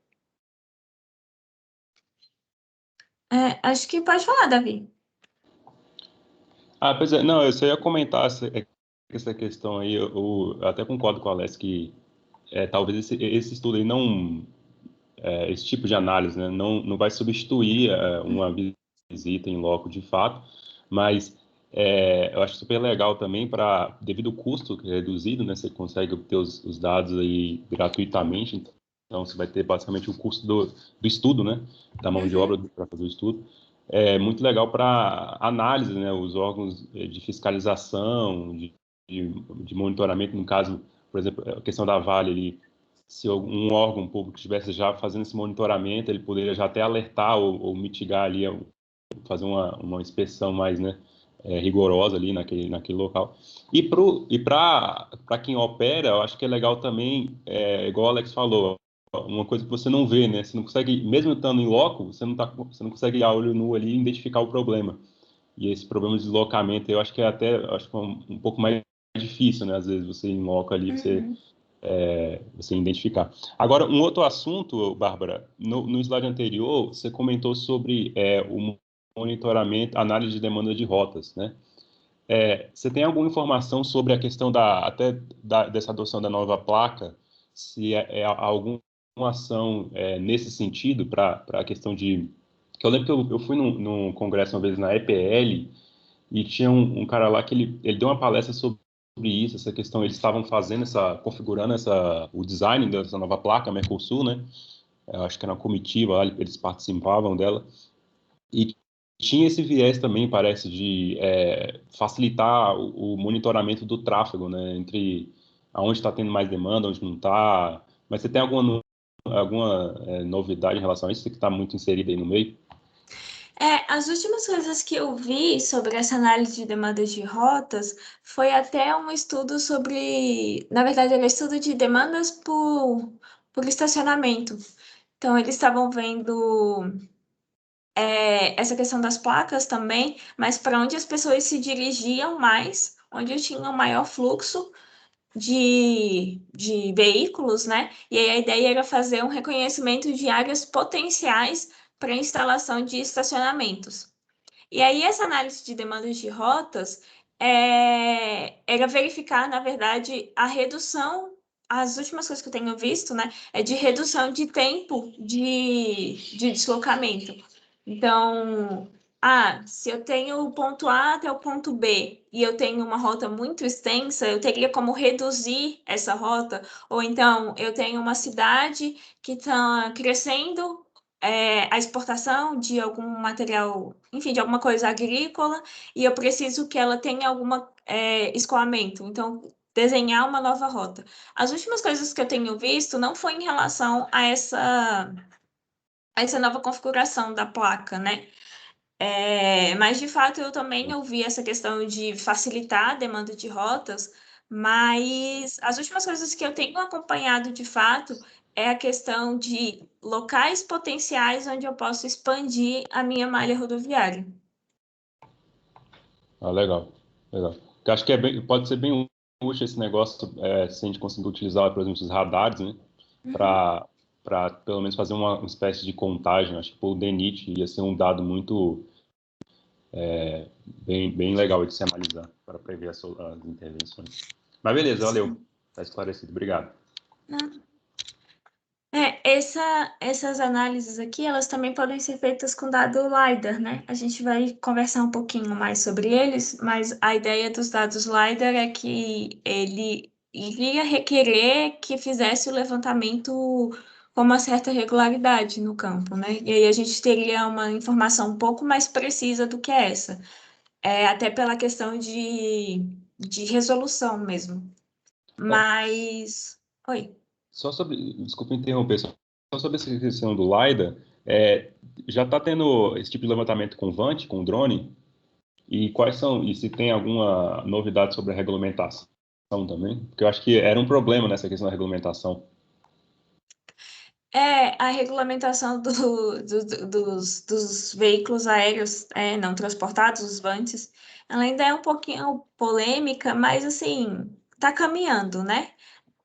É, acho que pode falar, Davi. Ah, pois é, não, eu só ia comentar essa questão aí, eu até concordo com o Alex que talvez esse estudo aí não, esse tipo de análise, né, não vai substituir uma visita em loco de fato, mas eu acho super legal também devido ao custo que é reduzido, né, você consegue obter os dados aí gratuitamente, então você vai ter basicamente o custo do estudo, né, da mão de obra para fazer o estudo. É muito legal para análise, né, os órgãos de fiscalização, de monitoramento, no caso, por exemplo, a questão da Vale ali, se um órgão público estivesse já fazendo esse monitoramento, ele poderia já até alertar ou mitigar ali, fazer uma inspeção mais, né, rigorosa ali naquele local. E para quem opera, eu acho que é legal também, igual o Alex falou, uma coisa que você não vê, né? Você não consegue, mesmo estando em loco, você não consegue a olho nu ali identificar o problema. E esse problema de deslocamento, eu acho que acho que é um pouco mais difícil, né? Às vezes você em loco ali, Uhum. você identificar. Agora, um outro assunto, Bárbara, no slide anterior, você comentou sobre o monitoramento, análise de demanda de rotas, né? Você tem alguma informação sobre a questão dessa adoção da nova placa? Se alguma ação nesse sentido para a questão de... Que eu lembro que eu fui num congresso uma vez na EPL e tinha um cara lá que ele deu uma palestra sobre isso, essa questão, eles estavam configurando o design dessa nova placa Mercosul, né? Eu acho que era uma comitiva lá, eles participavam dela. E tinha esse viés também, parece, de facilitar o monitoramento do tráfego, né? Entre aonde está tendo mais demanda, onde não está. Mas você tem alguma novidade em relação a isso? Você que está muito inserido aí no meio? As últimas coisas que eu vi sobre essa análise de demandas de rotas foi até um estudo sobre, na verdade, era um estudo de demandas por estacionamento. Então, eles estavam vendo essa questão das placas também, mas para onde as pessoas se dirigiam mais, onde tinha um maior fluxo de veículos, né? E aí a ideia era fazer um reconhecimento de áreas potenciais para instalação de estacionamentos. E aí, essa análise de demandas de rotas era verificar, na verdade, a redução. As últimas coisas que eu tenho visto, né, é de redução de tempo de deslocamento. Então, se eu tenho o ponto A até o ponto B e eu tenho uma rota muito extensa, eu teria como reduzir essa rota, ou então eu tenho uma cidade que está crescendo a exportação de algum material, enfim, de alguma coisa agrícola, e eu preciso que ela tenha alguma escoamento. Então, desenhar uma nova rota. As últimas coisas que eu tenho visto não foi em relação a essa nova configuração da placa, né? Mas de fato eu também ouvi essa questão de facilitar a demanda de rotas, mas as últimas coisas que eu tenho acompanhado de fato é a questão de locais potenciais onde eu posso expandir a minha malha rodoviária. Ah, legal, legal. Eu acho que pode ser bem útil esse negócio, se a gente conseguir utilizar, por exemplo, os radares, né? Uhum. Para pelo menos fazer uma espécie de contagem. Acho que o DENIT ia ser um dado muito bem legal de se analisar para prever as intervenções. Mas beleza, valeu. Está esclarecido. Obrigado. Não. Essas análises aqui, elas também podem ser feitas com dado LiDAR, né? A gente vai conversar um pouquinho mais sobre eles, mas a ideia dos dados LiDAR é que ele iria requerer que fizesse o levantamento com uma certa regularidade no campo, né? E aí a gente teria uma informação um pouco mais precisa do que essa, até pela questão de resolução mesmo. Mas Oi. Só sobre, desculpa interromper, só sobre essa questão do LiDAR, já está tendo esse tipo de levantamento com VANT, com drone? E quais são, e se tem alguma novidade sobre a regulamentação também? Porque eu acho que era um problema nessa questão da regulamentação. A regulamentação dos veículos aéreos não transportados, os VANTs, ela ainda é um pouquinho polêmica, mas assim, está caminhando, né?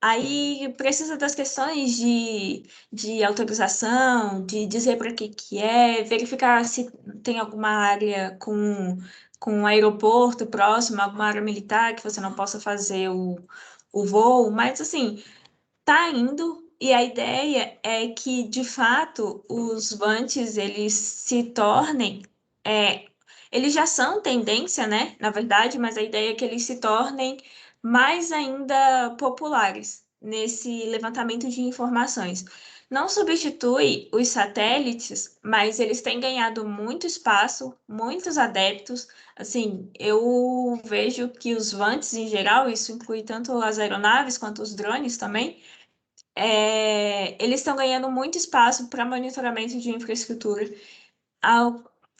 Aí precisa das questões de autorização, de dizer para que é, verificar se tem alguma área com um aeroporto próximo, alguma área militar que você não possa fazer o voo, mas assim, tá indo. E a ideia é que, de fato, os VANTs, eles se tornem, eles já são tendência, né, na verdade, mas a ideia é que eles se tornem mais ainda populares nesse levantamento de informações. Não substitui os satélites, mas eles têm ganhado muito espaço, muitos adeptos. Assim, eu vejo que os VANTs em geral, isso inclui tanto as aeronaves quanto os drones também, eles estão ganhando muito espaço para monitoramento de infraestrutura.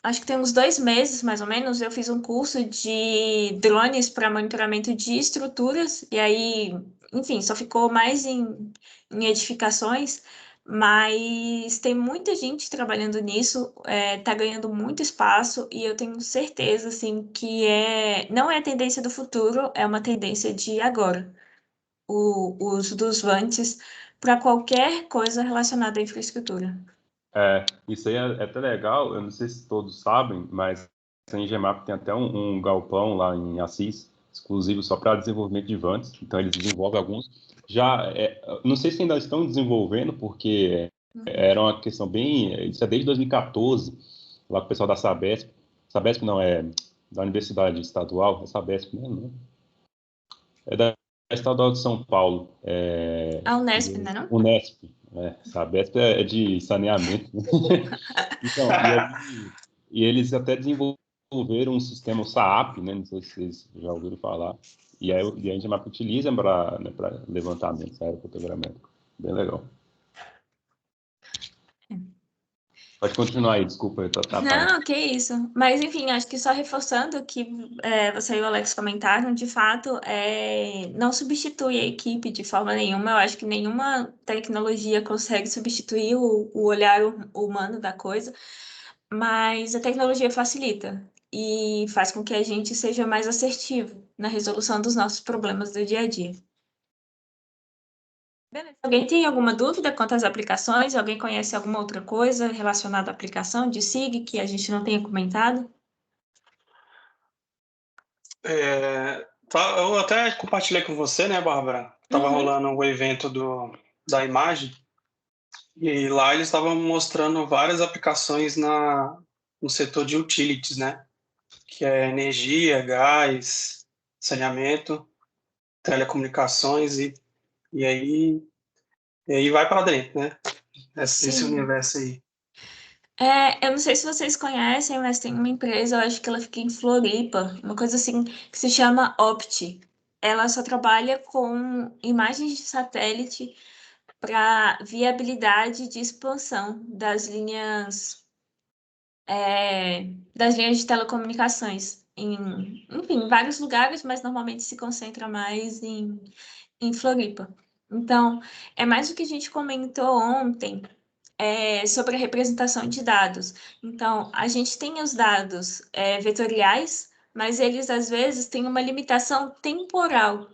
Acho que tem uns 2 meses, mais ou menos, eu fiz um curso de drones para monitoramento de estruturas, e aí, enfim, só ficou mais em edificações, mas tem muita gente trabalhando nisso, está ganhando muito espaço, e eu tenho certeza, assim, que não é a tendência do futuro, é uma tendência de agora, o uso dos VANTs para qualquer coisa relacionada à infraestrutura. Isso aí é até legal, eu não sei se todos sabem, mas a Engemap tem até um galpão lá em Assis, exclusivo só para desenvolvimento de VANTs, então eles desenvolvem alguns. Não sei se ainda estão desenvolvendo, porque era uma questão bem, isso é desde 2014, lá com o pessoal da Sabesp. Sabesp não, é da Universidade Estadual, é Sabesp, né? Não. É da Estadual de São Paulo. A Unesp, né, não? Unesp. Sabesp é de saneamento. Então, e eles até desenvolveram um sistema, o SAAP, né? Não sei se vocês já ouviram falar. E a Engemap utiliza para levantamento aerofotogramétrico. Bem legal. Pode continuar aí, desculpa, eu tô atrapalhando. Não, que isso. Mas, enfim, acho que só reforçando o que você e o Alex comentaram, de fato, não substitui a equipe de forma nenhuma. Eu acho que nenhuma tecnologia consegue substituir o olhar humano da coisa, mas a tecnologia facilita e faz com que a gente seja mais assertivo na resolução dos nossos problemas do dia a dia. Beleza. Alguém tem alguma dúvida quanto às aplicações? Alguém conhece alguma outra coisa relacionada à aplicação de SIG que a gente não tenha comentado? Eu até compartilhei com você, né, Bárbara? Tava rolando um evento da imagem e lá eles estavam mostrando várias aplicações no setor de utilities, né? Que é energia, gás, saneamento, telecomunicações e aí, e aí vai para dentro, né? Esse Sim. universo aí. Eu não sei se vocês conhecem, mas tem uma empresa, eu acho que ela fica em Floripa, uma coisa assim, que se chama Opti. Ela só trabalha com imagens de satélite para viabilidade de expansão das linhas de telecomunicações enfim, vários lugares, mas normalmente se concentra mais em Floripa. Então, é mais o que a gente comentou ontem, sobre a representação de dados. Então, a gente tem os dados vetoriais, mas eles às vezes têm uma limitação temporal.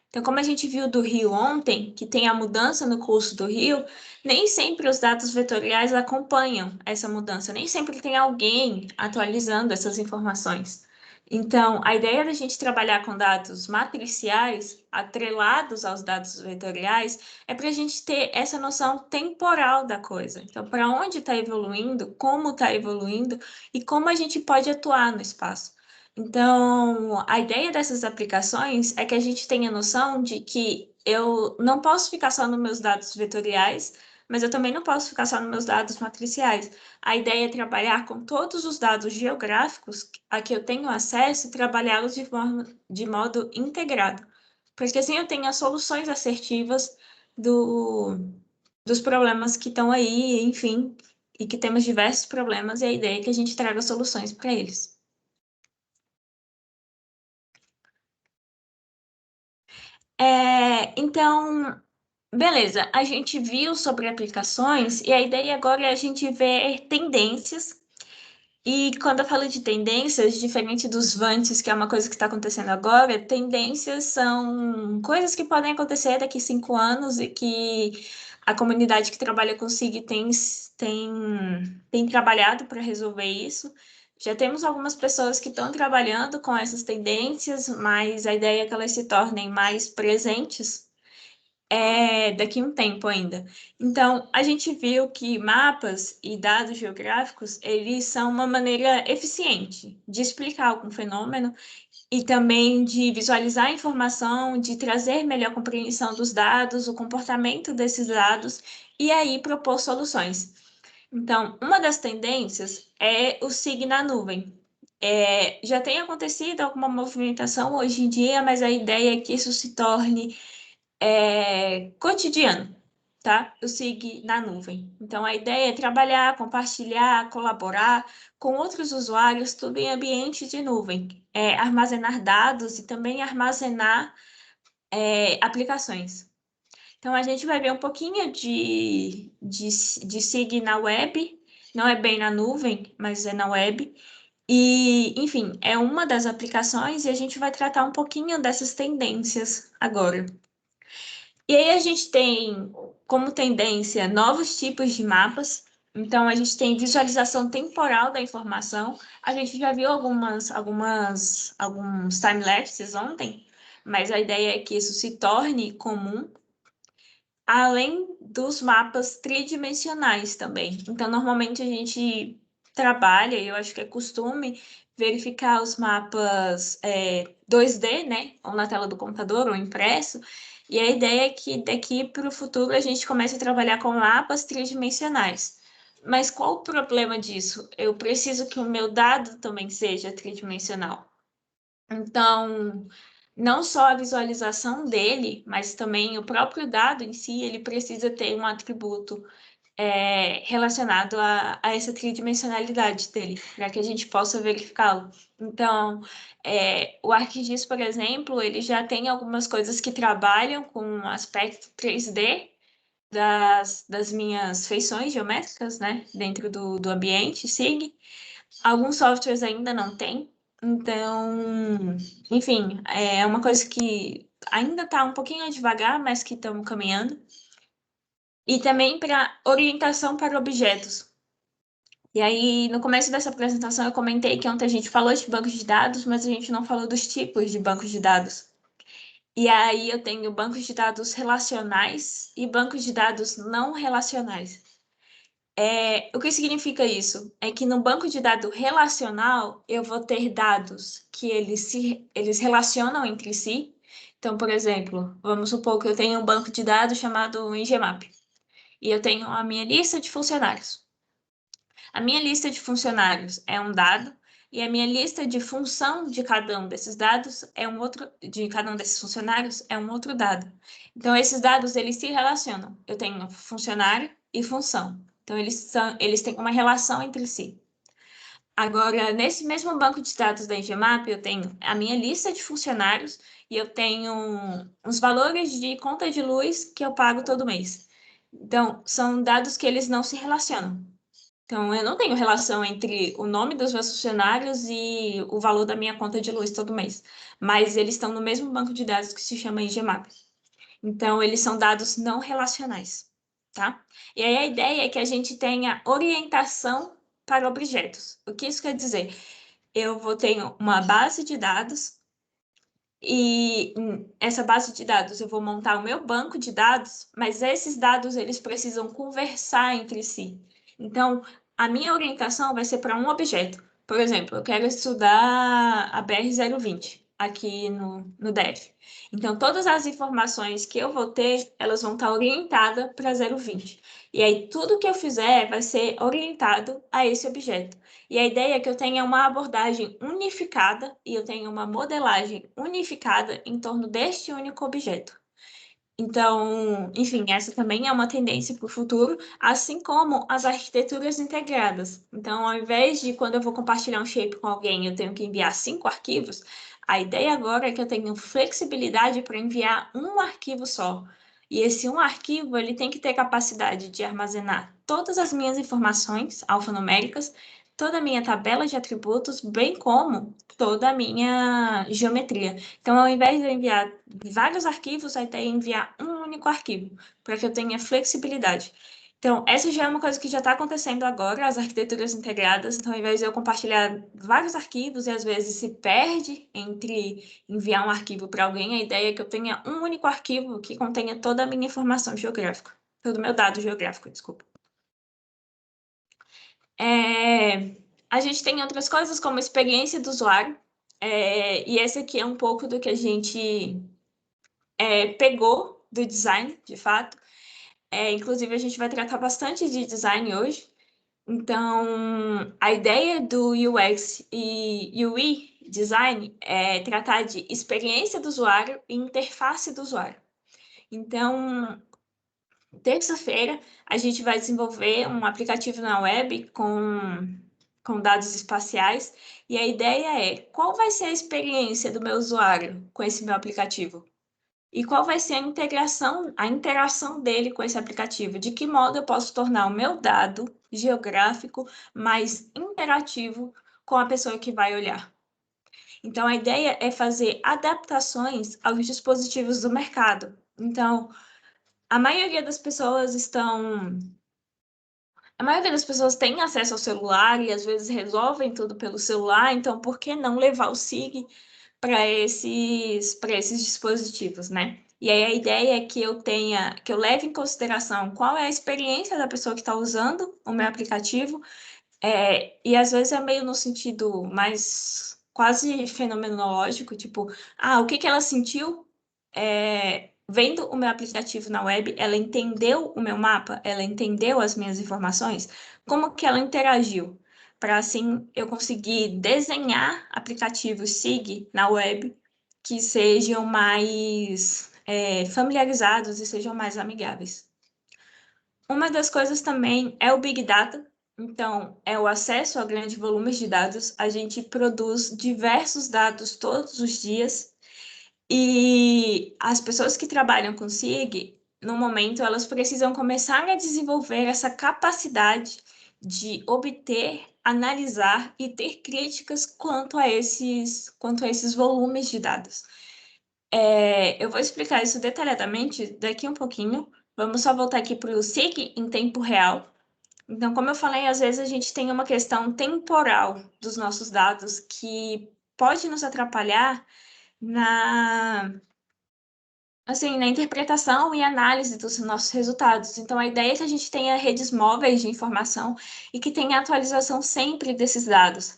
Então, como a gente viu do Rio ontem, que tem a mudança no curso do Rio, nem sempre os dados vetoriais acompanham essa mudança, nem sempre tem alguém atualizando essas informações. Então, a ideia da gente trabalhar com dados matriciais, atrelados aos dados vetoriais, é para a gente ter essa noção temporal da coisa. Então, para onde está evoluindo, como está evoluindo e como a gente pode atuar no espaço. Então, a ideia dessas aplicações é que a gente tenha noção de que eu não posso ficar só nos meus dados vetoriais, mas eu também não posso ficar só nos meus dados matriciais. A ideia é trabalhar com todos os dados geográficos a que eu tenho acesso e trabalhá-los de modo integrado. Porque assim eu tenho as soluções assertivas dos problemas que estão aí, enfim, e que temos diversos problemas, e a ideia é que a gente traga soluções para eles. Então, beleza, a gente viu sobre aplicações, e a ideia agora é a gente ver tendências. E quando eu falo de tendências, diferente dos vantes, que é uma coisa que está acontecendo agora, tendências são coisas que podem acontecer daqui 5 anos e que a comunidade que trabalha com SIG tem trabalhado para resolver isso. Já temos algumas pessoas que estão trabalhando com essas tendências, mas a ideia é que elas se tornem mais presentes daqui a um tempo ainda. Então, a gente viu que mapas e dados geográficos, eles são uma maneira eficiente de explicar algum fenômeno e também de visualizar a informação, de trazer melhor compreensão dos dados, o comportamento desses dados e aí propor soluções. Então, uma das tendências é o SIG na nuvem. Já tem acontecido alguma movimentação hoje em dia, mas a ideia é que isso se torne cotidiano, tá? O SIG na nuvem. Então, a ideia é trabalhar, compartilhar, colaborar com outros usuários, tudo em ambiente de nuvem. Armazenar dados e também armazenar aplicações. Então, a gente vai ver um pouquinho de SIG na web, não é bem na nuvem, mas é na web. E, enfim, é uma das aplicações e a gente vai tratar um pouquinho dessas tendências agora. E aí a gente tem como tendência novos tipos de mapas. Então, a gente tem visualização temporal da informação. A gente já viu alguns time-lapses ontem, mas a ideia é que isso se torne comum, além dos mapas tridimensionais também. Então, normalmente a gente trabalha, e eu acho que é costume, verificar os mapas 2D, né? Ou na tela do computador, ou impresso. E a ideia é que daqui para o futuro a gente comece a trabalhar com mapas tridimensionais. Mas qual o problema disso? Eu preciso que o meu dado também seja tridimensional. Então, não só a visualização dele, mas também o próprio dado em si, ele precisa ter um atributo relacionado a essa tridimensionalidade dele, para que a gente possa verificá-lo. Então, o ArcGIS, por exemplo, ele já tem algumas coisas que trabalham com um aspecto 3D das minhas feições geométricas, né, dentro do ambiente SIG. Alguns softwares ainda não têm. Então, enfim, é uma coisa que ainda está um pouquinho devagar, mas que estamos caminhando. E também para orientação para objetos. E aí, no começo dessa apresentação, eu comentei que ontem a gente falou de bancos de dados, mas a gente não falou dos tipos de bancos de dados. E aí, eu tenho bancos de dados relacionais e bancos de dados não relacionais. O que significa isso? É que no banco de dados relacional, eu vou ter dados que eles relacionam entre si. Então, por exemplo, vamos supor que eu tenho um banco de dados chamado Ngemap. E eu tenho a minha lista de funcionários. A minha lista de funcionários é um dado, e a minha lista de função de cada um desses dados de cada um desses funcionários é um outro dado. Então, esses dados, eles se relacionam. Eu tenho funcionário e função. Então, eles têm uma relação entre si. Agora, nesse mesmo banco de dados da Ngemap, eu tenho a minha lista de funcionários e eu tenho uns valores de conta de luz que eu pago todo mês. Então, são dados que eles não se relacionam. Então, eu não tenho relação entre o nome dos meus funcionários e o valor da minha conta de luz todo mês. Mas eles estão no mesmo banco de dados que se chama Ngemap. Então, eles são dados não relacionais, tá? E aí a ideia é que a gente tenha orientação para objetos. O que isso quer dizer? Eu vou ter uma base de dados e essa base de dados eu vou montar o meu banco de dados, mas esses dados eles precisam conversar entre si. Então, a minha orientação vai ser para um objeto. Por exemplo, eu quero estudar a BR-020 aqui no DF. Então, todas as informações que eu vou ter, elas vão estar orientadas para 020. E aí, tudo que eu fizer vai ser orientado a esse objeto. E a ideia é que eu tenha uma abordagem unificada e eu tenha uma modelagem unificada em torno deste único objeto. Então, enfim, essa também é uma tendência para o futuro, assim como as arquiteturas integradas. Então, ao invés de quando eu vou compartilhar um shape com alguém, eu tenho que enviar 5 arquivos, a ideia agora é que eu tenho flexibilidade para enviar um arquivo só. E esse um arquivo, ele tem que ter capacidade de armazenar todas as minhas informações alfanuméricas, toda a minha tabela de atributos, bem como toda a minha geometria. Então, ao invés de eu enviar vários arquivos, a ideia é enviar um único arquivo, para que eu tenha flexibilidade. Então, essa já é uma coisa que já está acontecendo agora, as arquiteturas integradas. Então, ao invés de eu compartilhar vários arquivos e às vezes se perde entre enviar um arquivo para alguém, a ideia é que eu tenha um único arquivo que contenha toda a minha informação geográfica, todo o meu dado geográfico, desculpa. A gente tem outras coisas como experiência do usuário, e esse aqui é um pouco do que a gente pegou do design, de fato. Inclusive, a gente vai tratar bastante de design hoje. Então, a ideia do UX e UI design é tratar de experiência do usuário e interface do usuário. Então, terça-feira, a gente vai desenvolver um aplicativo na web com dados espaciais, e a ideia é qual vai ser a experiência do meu usuário com esse meu aplicativo? E qual vai ser a interação dele com esse aplicativo? De que modo eu posso tornar o meu dado geográfico mais interativo com a pessoa que vai olhar? Então, a ideia é fazer adaptações aos dispositivos do mercado. Então, a maioria das pessoas tem acesso ao celular e às vezes resolvem tudo pelo celular, então por que não levar o SIG para esses dispositivos, né? E aí a ideia é que eu leve em consideração qual é a experiência da pessoa que está usando o meu aplicativo, e às vezes é meio no sentido mais quase fenomenológico, tipo, o que que ela sentiu vendo o meu aplicativo na web, ela entendeu o meu mapa, ela entendeu as minhas informações, como que ela interagiu? Para assim eu conseguir desenhar aplicativos SIG na web que sejam mais familiarizados e sejam mais amigáveis. Uma das coisas também é o Big Data, então é o acesso a grandes volumes de dados. A gente produz diversos dados todos os dias e as pessoas que trabalham com SIG, no momento, elas precisam começar a desenvolver essa capacidade de obter, analisar e ter críticas quanto a esses volumes de dados. Eu vou explicar isso detalhadamente daqui um pouquinho. Vamos só voltar aqui para o SIG em tempo real. Então, como eu falei, às vezes a gente tem uma questão temporal dos nossos dados que pode nos atrapalhar na interpretação e análise dos nossos resultados. Então, a ideia é que a gente tenha redes móveis de informação e que tenha atualização sempre desses dados.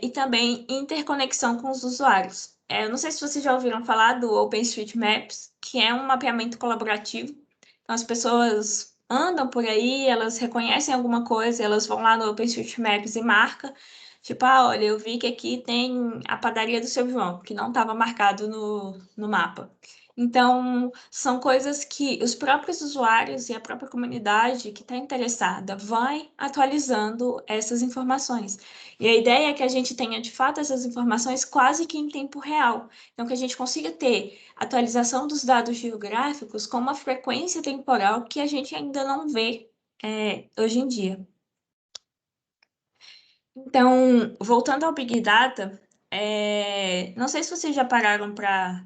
E também interconexão com os usuários. Eu não sei se vocês já ouviram falar do OpenStreetMaps, que é um mapeamento colaborativo. Então, as pessoas andam por aí, elas reconhecem alguma coisa, elas vão lá no OpenStreetMaps e marcam. Tipo, olha, eu vi que aqui tem a padaria do seu João, que não estava marcado no mapa. Então, são coisas que os próprios usuários e a própria comunidade que está interessada vai atualizando essas informações. E a ideia é que a gente tenha, de fato, essas informações quase que em tempo real. Então, que a gente consiga ter atualização dos dados geográficos com uma frequência temporal que a gente ainda não vê hoje em dia. Então, voltando ao Big Data, não sei se vocês já pararam para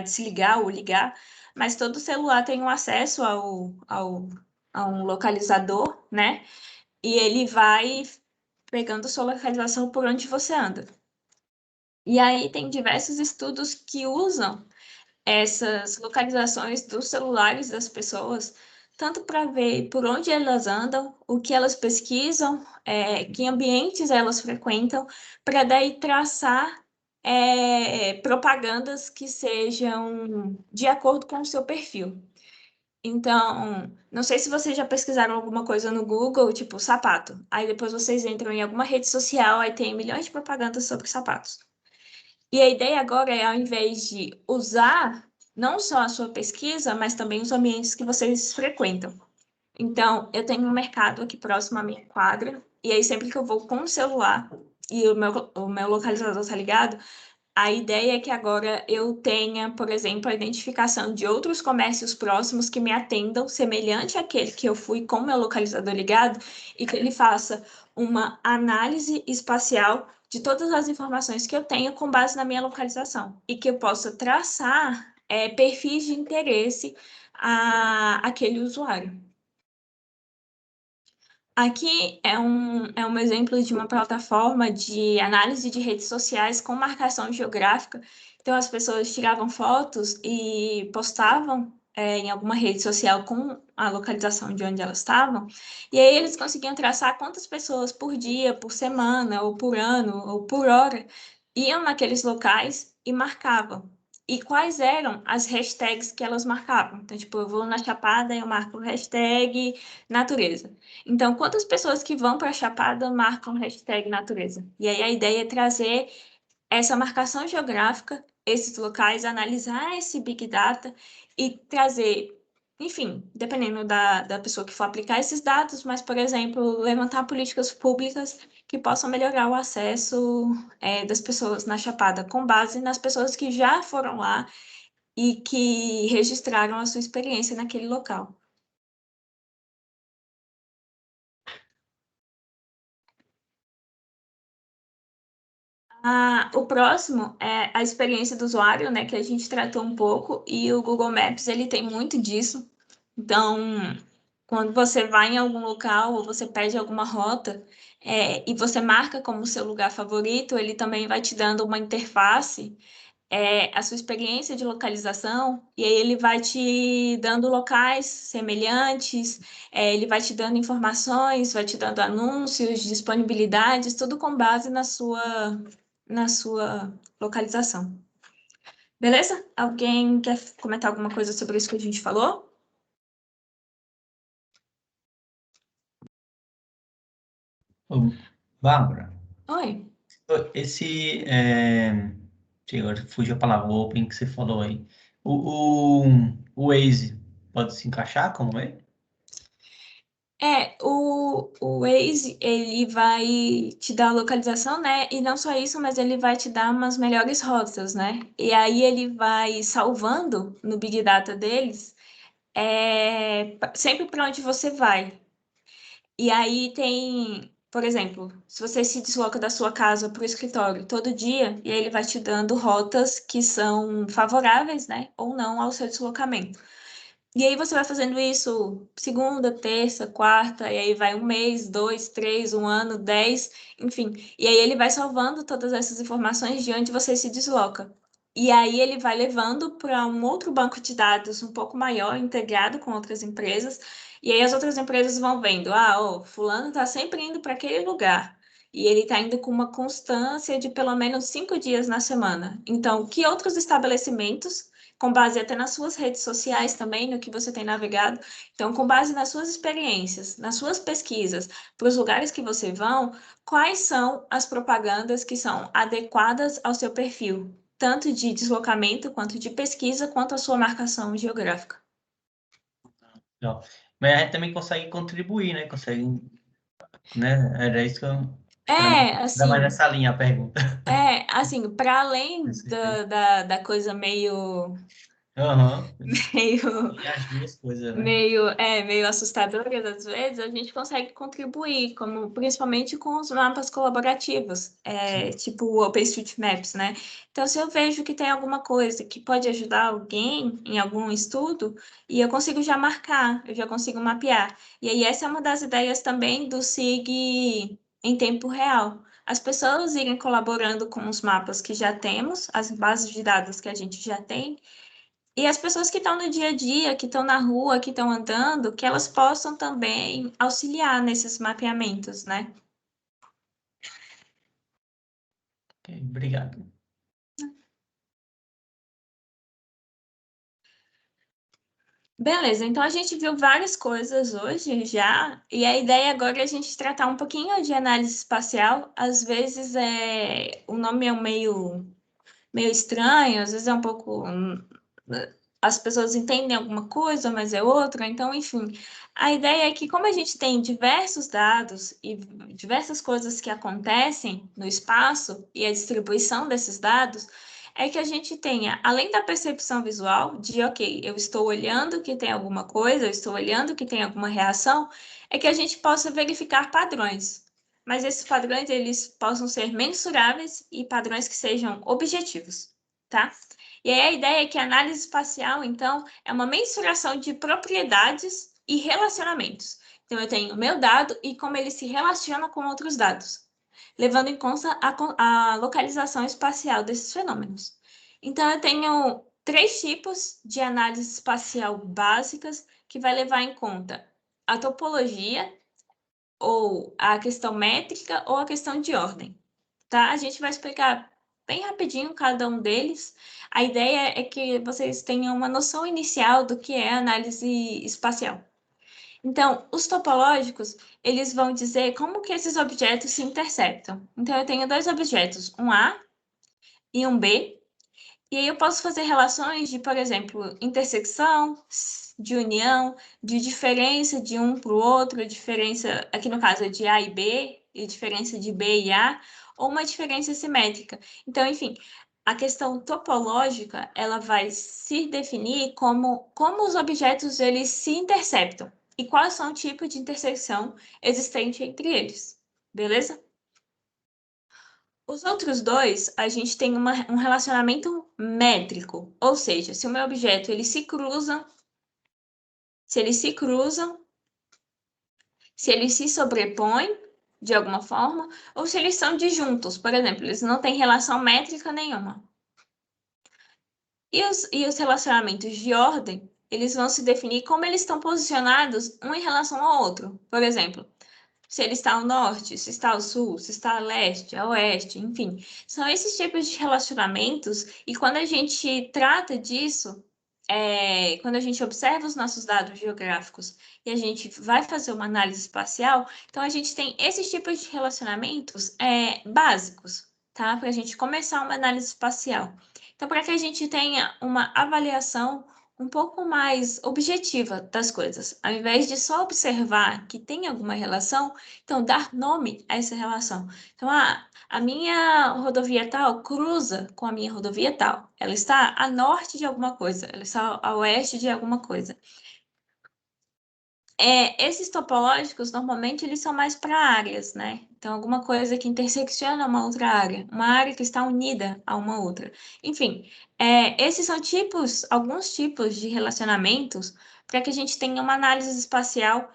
desligar ou ligar, mas todo celular tem um acesso a um localizador, né? E ele vai pegando sua localização por onde você anda. E aí tem diversos estudos que usam essas localizações dos celulares das pessoas, tanto para ver por onde elas andam, o que elas pesquisam, que ambientes elas frequentam, para daí traçar propagandas que sejam de acordo com o seu perfil. Então, não sei se vocês já pesquisaram alguma coisa no Google, tipo sapato. Aí depois vocês entram em alguma rede social, aí tem milhões de propagandas sobre sapatos. E a ideia agora é, ao invés de usar não só a sua pesquisa, mas também os ambientes que vocês frequentam. Então, eu tenho um mercado aqui próximo à minha quadra, e aí sempre que eu vou com o celular e o meu localizador está ligado, a ideia é que agora eu tenha, por exemplo, a identificação de outros comércios próximos que me atendam, semelhante àquele que eu fui com o meu localizador ligado, e que ele faça uma análise espacial de todas as informações que eu tenho com base na minha localização, e que eu possa traçar perfis de interesse àquele usuário. Aqui é um exemplo de uma plataforma de análise de redes sociais com marcação geográfica. Então, as pessoas tiravam fotos e postavam em alguma rede social com a localização de onde elas estavam, e aí eles conseguiam traçar quantas pessoas por dia, por semana, ou por ano, ou por hora, iam naqueles locais e marcavam. E quais eram as hashtags que elas marcavam. Então, tipo, eu vou na Chapada e eu marco hashtag natureza. Então, quantas pessoas que vão para a Chapada marcam hashtag natureza? E aí a ideia é trazer essa marcação geográfica, esses locais, analisar esse Big Data e trazer, enfim, dependendo da pessoa que for aplicar esses dados, mas, por exemplo, levantar políticas públicas que possam melhorar o acesso das pessoas na Chapada, com base nas pessoas que já foram lá e que registraram a sua experiência naquele local. O próximo é a experiência do usuário, né, que a gente tratou um pouco, e o Google Maps, ele tem muito disso. Então, quando você vai em algum local ou você pede alguma rota, e você marca como seu lugar favorito, ele também vai te dando uma interface, a sua experiência de localização, e aí ele vai te dando locais semelhantes, ele vai te dando informações, vai te dando anúncios, disponibilidades, tudo com base na sua localização. Beleza? Alguém quer comentar alguma coisa sobre isso que a gente falou? Ô, Bárbara, Oi. esse. Agora fugiu a palavra, o Open que você falou aí. O, o Waze pode se encaixar como ele? O Waze, ele vai te dar a localização, né? E não só isso, mas ele vai te dar umas melhores rotas, né? E aí ele vai salvando no Big Data deles, sempre para onde você vai. E aí tem, por exemplo, se você se desloca da sua casa para o escritório todo dia, e aí ele vai te dando rotas que são favoráveis, né? Ou não ao seu deslocamento. E aí você vai fazendo isso segunda, terça, quarta, e aí vai um mês, 2, 3, um ano, 10, enfim. E aí ele vai salvando todas essas informações de onde você se desloca. E aí ele vai levando para um outro banco de dados um pouco maior, integrado com outras empresas. E aí as outras empresas vão vendo, fulano está sempre indo para aquele lugar. E ele está indo com uma constância de pelo menos 5 dias na semana. Então, que outros estabelecimentos com base até nas suas redes sociais também, no que você tem navegado. Então, com base nas suas experiências, nas suas pesquisas, para os lugares que você vão, quais são as propagandas que são adequadas ao seu perfil, tanto de deslocamento, quanto de pesquisa, quanto a sua marcação geográfica. Não. Mas a gente também consegue contribuir, né? Consegue, né? Era isso que eu. Era mais Assim, nessa linha a pergunta. assim, para além Esse- da coisa meio, Aham. meio E as duas coisas, né? meio assustadoras às vezes, a gente consegue contribuir, como principalmente com os mapas colaborativos, Sim. tipo o OpenStreetMaps, né? Então, se eu vejo que tem alguma coisa que pode ajudar alguém em algum estudo, e eu consigo já marcar, eu já consigo mapear. E aí, essa é uma das ideias também do SIG em tempo real. As pessoas irem colaborando com os mapas que já temos, as bases de dados que a gente já tem, e as pessoas que estão no dia a dia, que estão na rua, que estão andando, que elas possam também auxiliar nesses mapeamentos, né? Ok, obrigado. Beleza, então a gente viu várias coisas hoje já, e a ideia agora é a gente tratar um pouquinho de análise espacial. Às vezes o nome é meio estranho, às vezes é um pouco as pessoas entendem alguma coisa, mas é outra. Então, enfim, a ideia é que, como a gente tem diversos dados e diversas coisas que acontecem no espaço e a distribuição desses dados, é que a gente tenha, além da percepção visual, de, ok, eu estou olhando que tem alguma coisa, eu estou olhando que tem alguma reação, é que a gente possa verificar padrões. Mas esses padrões, eles possam ser mensuráveis e padrões que sejam objetivos, tá? E aí a ideia é que a análise espacial, então, é uma mensuração de propriedades e relacionamentos. Então, eu tenho o meu dado e como ele se relaciona com outros dados, levando em conta a localização espacial desses fenômenos. Então, eu tenho 3 tipos de análise espacial básicas que vai levar em conta a topologia, ou a questão métrica, ou a questão de ordem. Tá? A gente vai explicar bem rapidinho cada um deles. A ideia é que vocês tenham uma noção inicial do que é análise espacial. Então, os topológicos, eles vão dizer como que esses objetos se interceptam. Então, eu tenho 2 objetos, um A e um B, e aí eu posso fazer relações de, por exemplo, intersecção, de união, de diferença de um para o outro, diferença, aqui no caso é de A e B, e diferença de B e A, ou uma diferença simétrica. Então, enfim, a questão topológica, ela vai se definir como os objetos eles se interceptam e quais são o tipo de intersecção existente entre eles. Beleza? Os outros dois, a gente tem um relacionamento métrico, ou seja, se o meu objeto ele se cruzam, se eles se cruzam, se eles se sobrepõem de alguma forma, ou se eles são disjuntos, por exemplo, eles não têm relação métrica nenhuma. E os relacionamentos de ordem, eles vão se definir como eles estão posicionados um em relação ao outro. Por exemplo, se ele está ao norte, se está ao sul, se está a leste, a oeste, enfim. São esses tipos de relacionamentos, e quando a gente trata disso, quando a gente observa os nossos dados geográficos e a gente vai fazer uma análise espacial, então a gente tem esses tipos de relacionamentos básicos, tá? Para a gente começar uma análise espacial. Então, para que a gente tenha uma avaliação um pouco mais objetiva das coisas, ao invés de só observar que tem alguma relação, então dar nome a essa relação. Então, a minha rodovia tal cruza com a minha rodovia tal. Ela está a norte de alguma coisa, ela está a oeste de alguma coisa. Esses topológicos, normalmente, eles são mais para áreas, né? Então, alguma coisa que intersecciona uma outra área, uma área que está unida a uma outra. Enfim, esses são alguns tipos de relacionamentos para que a gente tenha uma análise espacial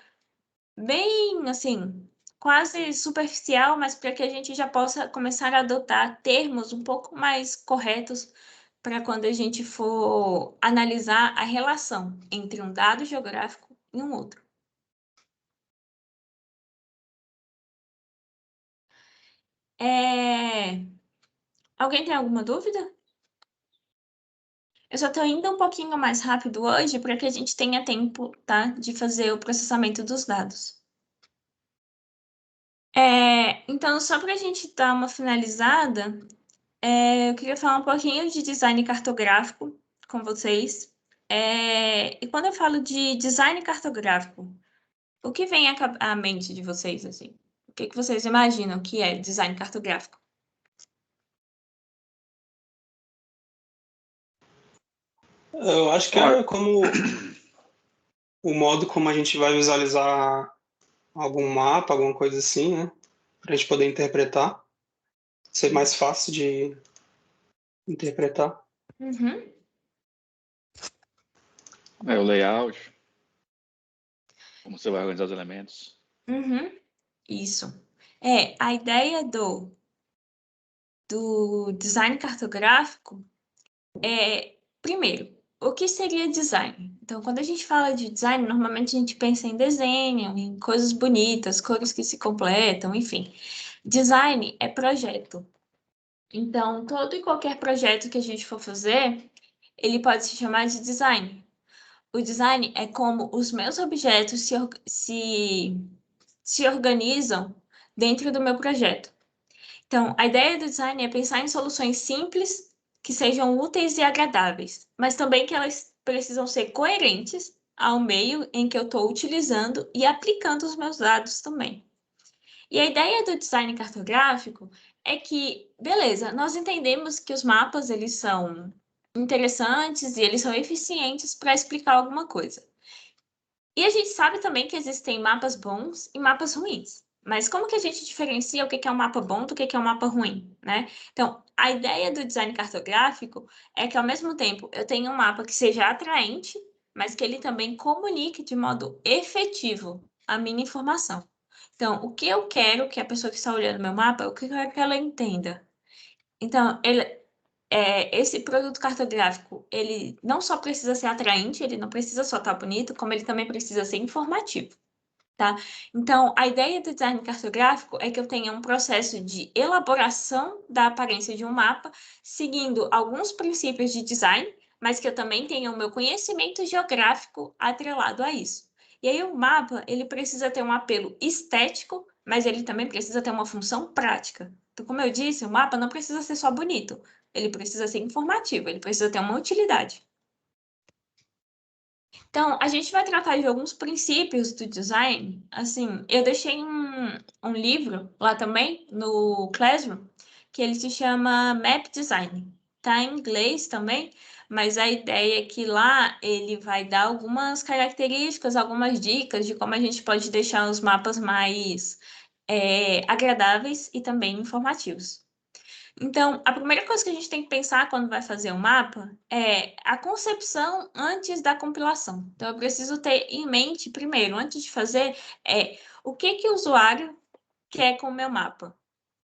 bem, assim, quase superficial, mas para que a gente já possa começar a adotar termos um pouco mais corretos para quando a gente for analisar a relação entre um dado geográfico e um outro. Alguém tem alguma dúvida? Eu só estou indo um pouquinho mais rápido hoje para que a gente tenha tempo, tá, de fazer o processamento dos dados. Então, só para a gente dar uma finalizada, eu queria falar um pouquinho de design cartográfico com vocês. E quando eu falo de design cartográfico, o que vem à mente de vocês, assim? O que vocês imaginam que é design cartográfico? Eu acho que é como o modo como a gente vai visualizar algum mapa, alguma coisa assim, né? Para a gente poder interpretar. Ser mais fácil de interpretar. Uhum. O layout, como você vai organizar os elementos. Uhum. Isso. A ideia do design cartográfico primeiro, o que seria design? Então, quando a gente fala de design, normalmente a gente pensa em desenho, em coisas bonitas, cores que se completam, enfim. Design é projeto. Então, todo e qualquer projeto que a gente for fazer, ele pode se chamar de design. O design é como os meus objetos se organizam dentro do meu projeto. Então, a ideia do design é pensar em soluções simples, que sejam úteis e agradáveis, mas também que elas precisam ser coerentes ao meio em que eu estou utilizando e aplicando os meus dados também. E a ideia do design cartográfico é que, beleza, nós entendemos que os mapas eles são interessantes e eles são eficientes para explicar alguma coisa. E a gente sabe também que existem mapas bons e mapas ruins. Mas como que a gente diferencia o que é um mapa bom do que é um mapa ruim, né? Então, a ideia do design cartográfico é que, ao mesmo tempo, eu tenha um mapa que seja atraente, mas que ele também comunique de modo efetivo a minha informação. Então, o que eu quero que a pessoa que está olhando meu mapa, o que eu quero que ela entenda? Então, esse produto cartográfico, ele não só precisa ser atraente, ele não precisa só estar bonito, como ele também precisa ser informativo, tá? Então, a ideia do design cartográfico é que eu tenha um processo de elaboração da aparência de um mapa, seguindo alguns princípios de design, mas que eu também tenha o meu conhecimento geográfico atrelado a isso. E aí, o mapa, ele precisa ter um apelo estético, mas ele também precisa ter uma função prática. Então, como eu disse, o mapa não precisa ser só bonito, ele precisa ser informativo, ele precisa ter uma utilidade. Então, a gente vai tratar de alguns princípios do design. Assim, eu deixei um livro lá também, no Classroom, que ele se chama Map Design. Tá em inglês também, mas a ideia é que lá ele vai dar algumas características, algumas dicas de como a gente pode deixar os mapas mais agradáveis e também informativos. Então, a primeira coisa que a gente tem que pensar quando vai fazer um mapa é a concepção antes da compilação. Então, eu preciso ter em mente, primeiro, antes de fazer, o que o usuário quer com o meu mapa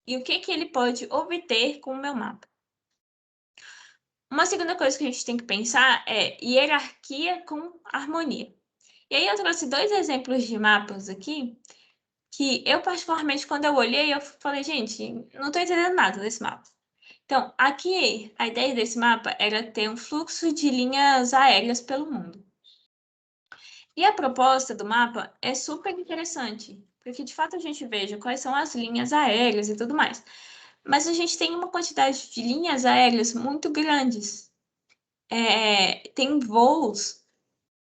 e o que ele pode obter com o meu mapa. Uma segunda coisa que a gente tem que pensar é hierarquia com harmonia. E aí eu trouxe 2 exemplos de mapas aqui que eu, particularmente, quando eu olhei, eu falei, gente, não estou entendendo nada desse mapa. Então, aqui, a ideia desse mapa era ter um fluxo de linhas aéreas pelo mundo. E a proposta do mapa é super interessante, porque de fato a gente veja quais são as linhas aéreas e tudo mais. Mas a gente tem uma quantidade de linhas aéreas muito grandes. Tem voos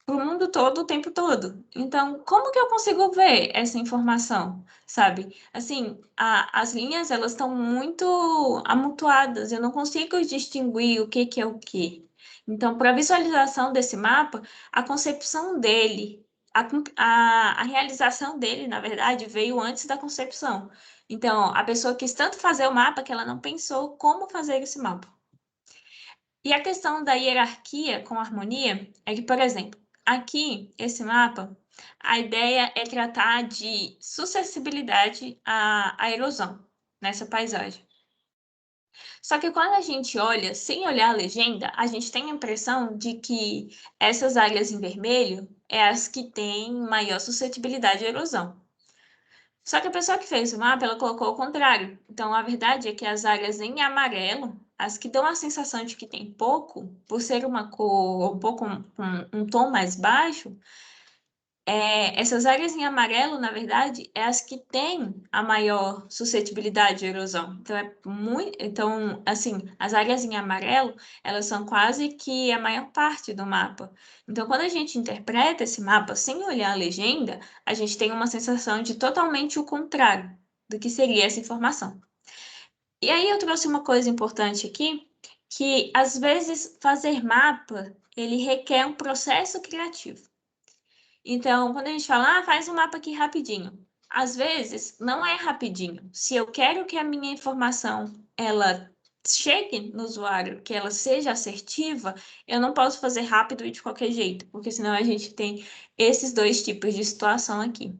para o mundo todo o tempo todo. Então, como que eu consigo ver essa informação, sabe? Assim, as linhas, elas estão muito amontoadas, eu não consigo distinguir o que é o que. Então, para a visualização desse mapa, a concepção dele, a realização dele, na verdade, veio antes da concepção. Então, a pessoa quis tanto fazer o mapa que ela não pensou como fazer esse mapa. E a questão da hierarquia com harmonia é que, por exemplo, aqui, esse mapa, a ideia é tratar de suscessibilidade à erosão nessa paisagem. Só que quando a gente olha, sem olhar a legenda, a gente tem a impressão de que essas áreas em vermelho é as que têm maior suscetibilidade à erosão. Só que a pessoa que fez o mapa, ela colocou o contrário. Então, a verdade é que as áreas em amarelo, as que dão a sensação de que tem pouco, por ser uma cor um pouco com um tom mais baixo, essas áreas em amarelo, na verdade, é as que têm a maior suscetibilidade à erosão. Então, assim, as áreas em amarelo, elas são quase que a maior parte do mapa. Então, quando a gente interpreta esse mapa sem olhar a legenda, a gente tem uma sensação de totalmente o contrário do que seria essa informação. E aí eu trouxe uma coisa importante aqui, que às vezes fazer mapa, ele requer um processo criativo. Então, quando a gente fala, faz um mapa aqui rapidinho. Às vezes, não é rapidinho. Se eu quero que a minha informação, ela chegue no usuário, que ela seja assertiva, eu não posso fazer rápido e de qualquer jeito, porque senão a gente tem esses 2 tipos de situação aqui.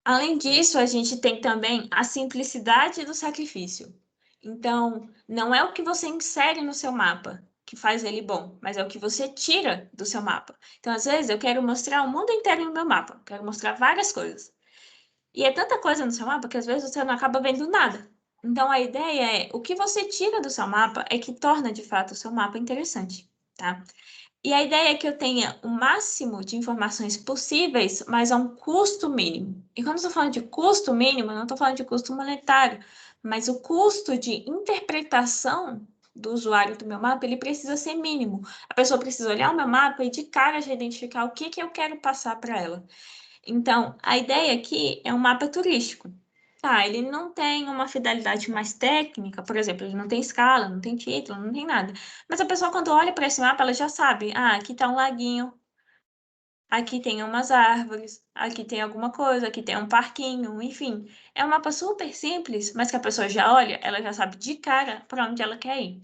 Além disso, a gente tem também a simplicidade do sacrifício. Então, não é o que você insere no seu mapa que faz ele bom, mas é o que você tira do seu mapa. Então, às vezes, eu quero mostrar o mundo inteiro no meu mapa, quero mostrar várias coisas. E é tanta coisa no seu mapa que às vezes você não acaba vendo nada. Então, a ideia é, o que você tira do seu mapa é que torna, de fato, o seu mapa interessante, tá? E a ideia é que eu tenha o máximo de informações possíveis, mas a um custo mínimo. E quando eu estou falando de custo mínimo, eu não estou falando de custo monetário, mas o custo de interpretação do usuário do meu mapa, ele precisa ser mínimo. A pessoa precisa olhar o meu mapa e de cara já identificar o que eu quero passar para ela. Então, a ideia aqui é um mapa turístico. Tá, ele não tem uma fidelidade mais técnica, por exemplo, ele não tem escala, não tem título, não tem nada. Mas a pessoa, quando olha para esse mapa, ela já sabe, aqui está um laguinho, aqui tem umas árvores, aqui tem alguma coisa, aqui tem um parquinho, enfim. É um mapa super simples, mas que a pessoa já olha, ela já sabe de cara para onde ela quer ir.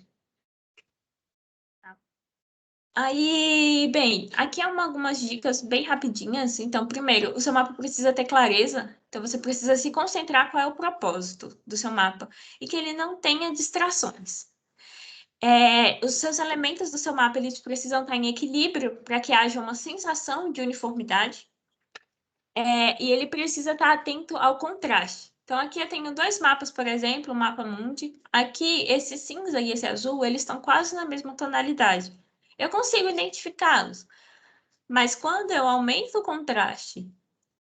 Aí, bem, aqui é algumas dicas bem rapidinhas. Então, primeiro, o seu mapa precisa ter clareza. Então, você precisa se concentrar qual é o propósito do seu mapa e que ele não tenha distrações. Os seus elementos do seu mapa eles precisam estar em equilíbrio para que haja uma sensação de uniformidade. E ele precisa estar atento ao contraste. Então, aqui eu tenho dois mapas, por exemplo, o mapa mundi. Aqui, esse cinza e esse azul, eles estão quase na mesma tonalidade. Eu consigo identificá-los, mas quando eu aumento o contraste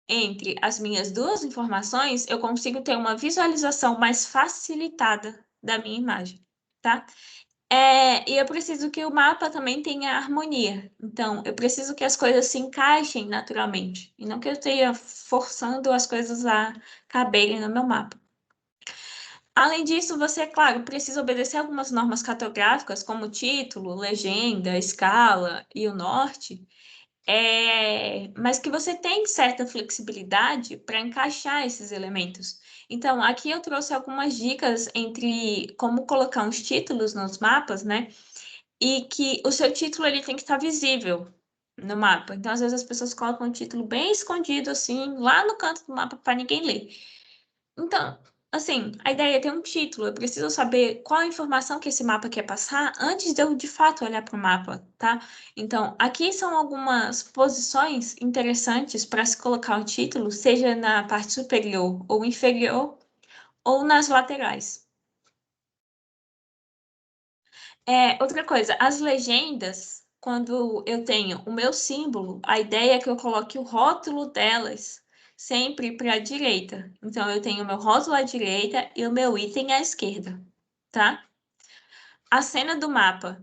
entre as minhas duas informações, eu consigo ter uma visualização mais facilitada da minha imagem, tá? E eu preciso que o mapa também tenha harmonia. Então, eu preciso que as coisas se encaixem naturalmente, e não que eu esteja forçando as coisas a caberem no meu mapa. Além disso, você, claro, precisa obedecer algumas normas cartográficas, como título, legenda, escala e o norte, mas que você tem certa flexibilidade para encaixar esses elementos. Então, aqui eu trouxe algumas dicas entre como colocar uns títulos nos mapas, né? E que o seu título ele tem que estar visível no mapa. Então, às vezes as pessoas colocam um título bem escondido, assim, lá no canto do mapa para ninguém ler. Então, assim, a ideia é ter um título. Eu preciso saber qual a informação que esse mapa quer passar antes de eu, de fato, olhar para o mapa, tá? Então, aqui são algumas posições interessantes para se colocar o título, seja na parte superior ou inferior, ou nas laterais. Outra coisa, as legendas, quando eu tenho o meu símbolo, a ideia é que eu coloque o rótulo delas sempre para a direita. Então, eu tenho o meu rótulo à direita e o meu item à esquerda, tá? A cena do mapa.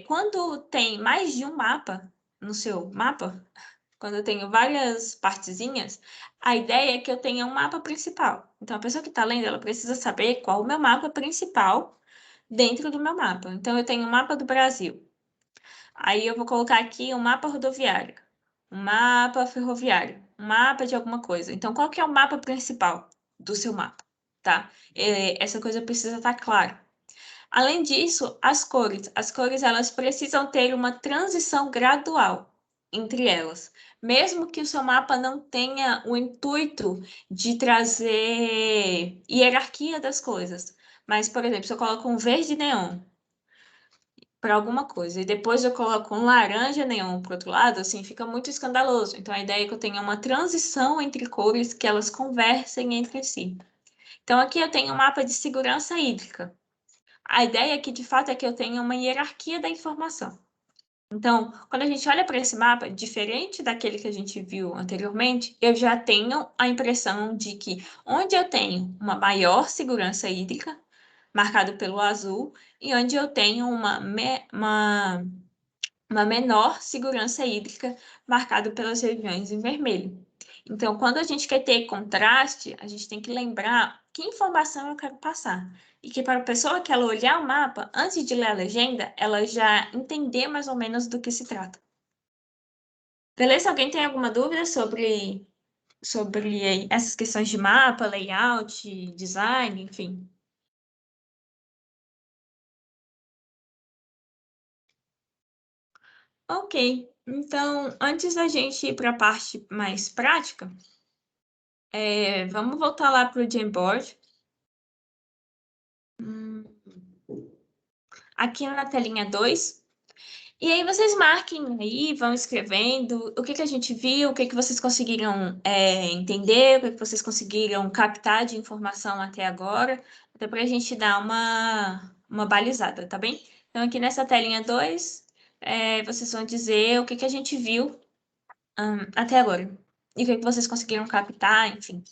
Quando tem mais de um mapa no seu mapa, quando eu tenho várias partezinhas, a ideia é que eu tenha um mapa principal. Então, a pessoa que está lendo, ela precisa saber qual o meu mapa principal dentro do meu mapa. Então, eu tenho o mapa do Brasil. Aí eu vou colocar aqui um mapa rodoviário, um mapa ferroviário, um mapa de alguma coisa. Então, qual que é o mapa principal do seu mapa, tá? Essa coisa precisa estar clara. Além disso, as cores. As cores, elas precisam ter uma transição gradual entre elas. Mesmo que o seu mapa não tenha o intuito de trazer hierarquia das coisas. Mas, por exemplo, se eu coloco um verde neon para alguma coisa e depois eu coloco um laranja neon para outro lado, assim, fica muito escandaloso. Então, a ideia é que eu tenha uma transição entre cores que elas conversem entre si. Então, aqui eu tenho um mapa de segurança hídrica. A ideia aqui, de fato, é que eu tenha uma hierarquia da informação. Então, quando a gente olha para esse mapa, diferente daquele que a gente viu anteriormente, eu já tenho a impressão de que onde eu tenho uma maior segurança hídrica, marcado pelo azul, e onde eu tenho uma menor segurança hídrica, marcado pelas regiões em vermelho. Então, quando a gente quer ter contraste, a gente tem que lembrar que informação eu quero passar. E que para a pessoa que ela olhar o mapa, antes de ler a legenda, ela já entender mais ou menos do que se trata. Beleza? Alguém tem alguma dúvida sobre essas questões de mapa, layout, design, enfim? Ok, então antes da gente ir para a parte mais prática, vamos voltar lá para o Jamboard. Aqui na telinha 2. E aí vocês marquem aí, vão escrevendo o que a gente viu, o que vocês conseguiram entender, o que vocês conseguiram captar de informação até agora, até para a gente dar uma balizada, tá bem? Então aqui nessa telinha 2, vocês vão dizer o que a gente viu até agora. E o que vocês conseguiram captar, enfim.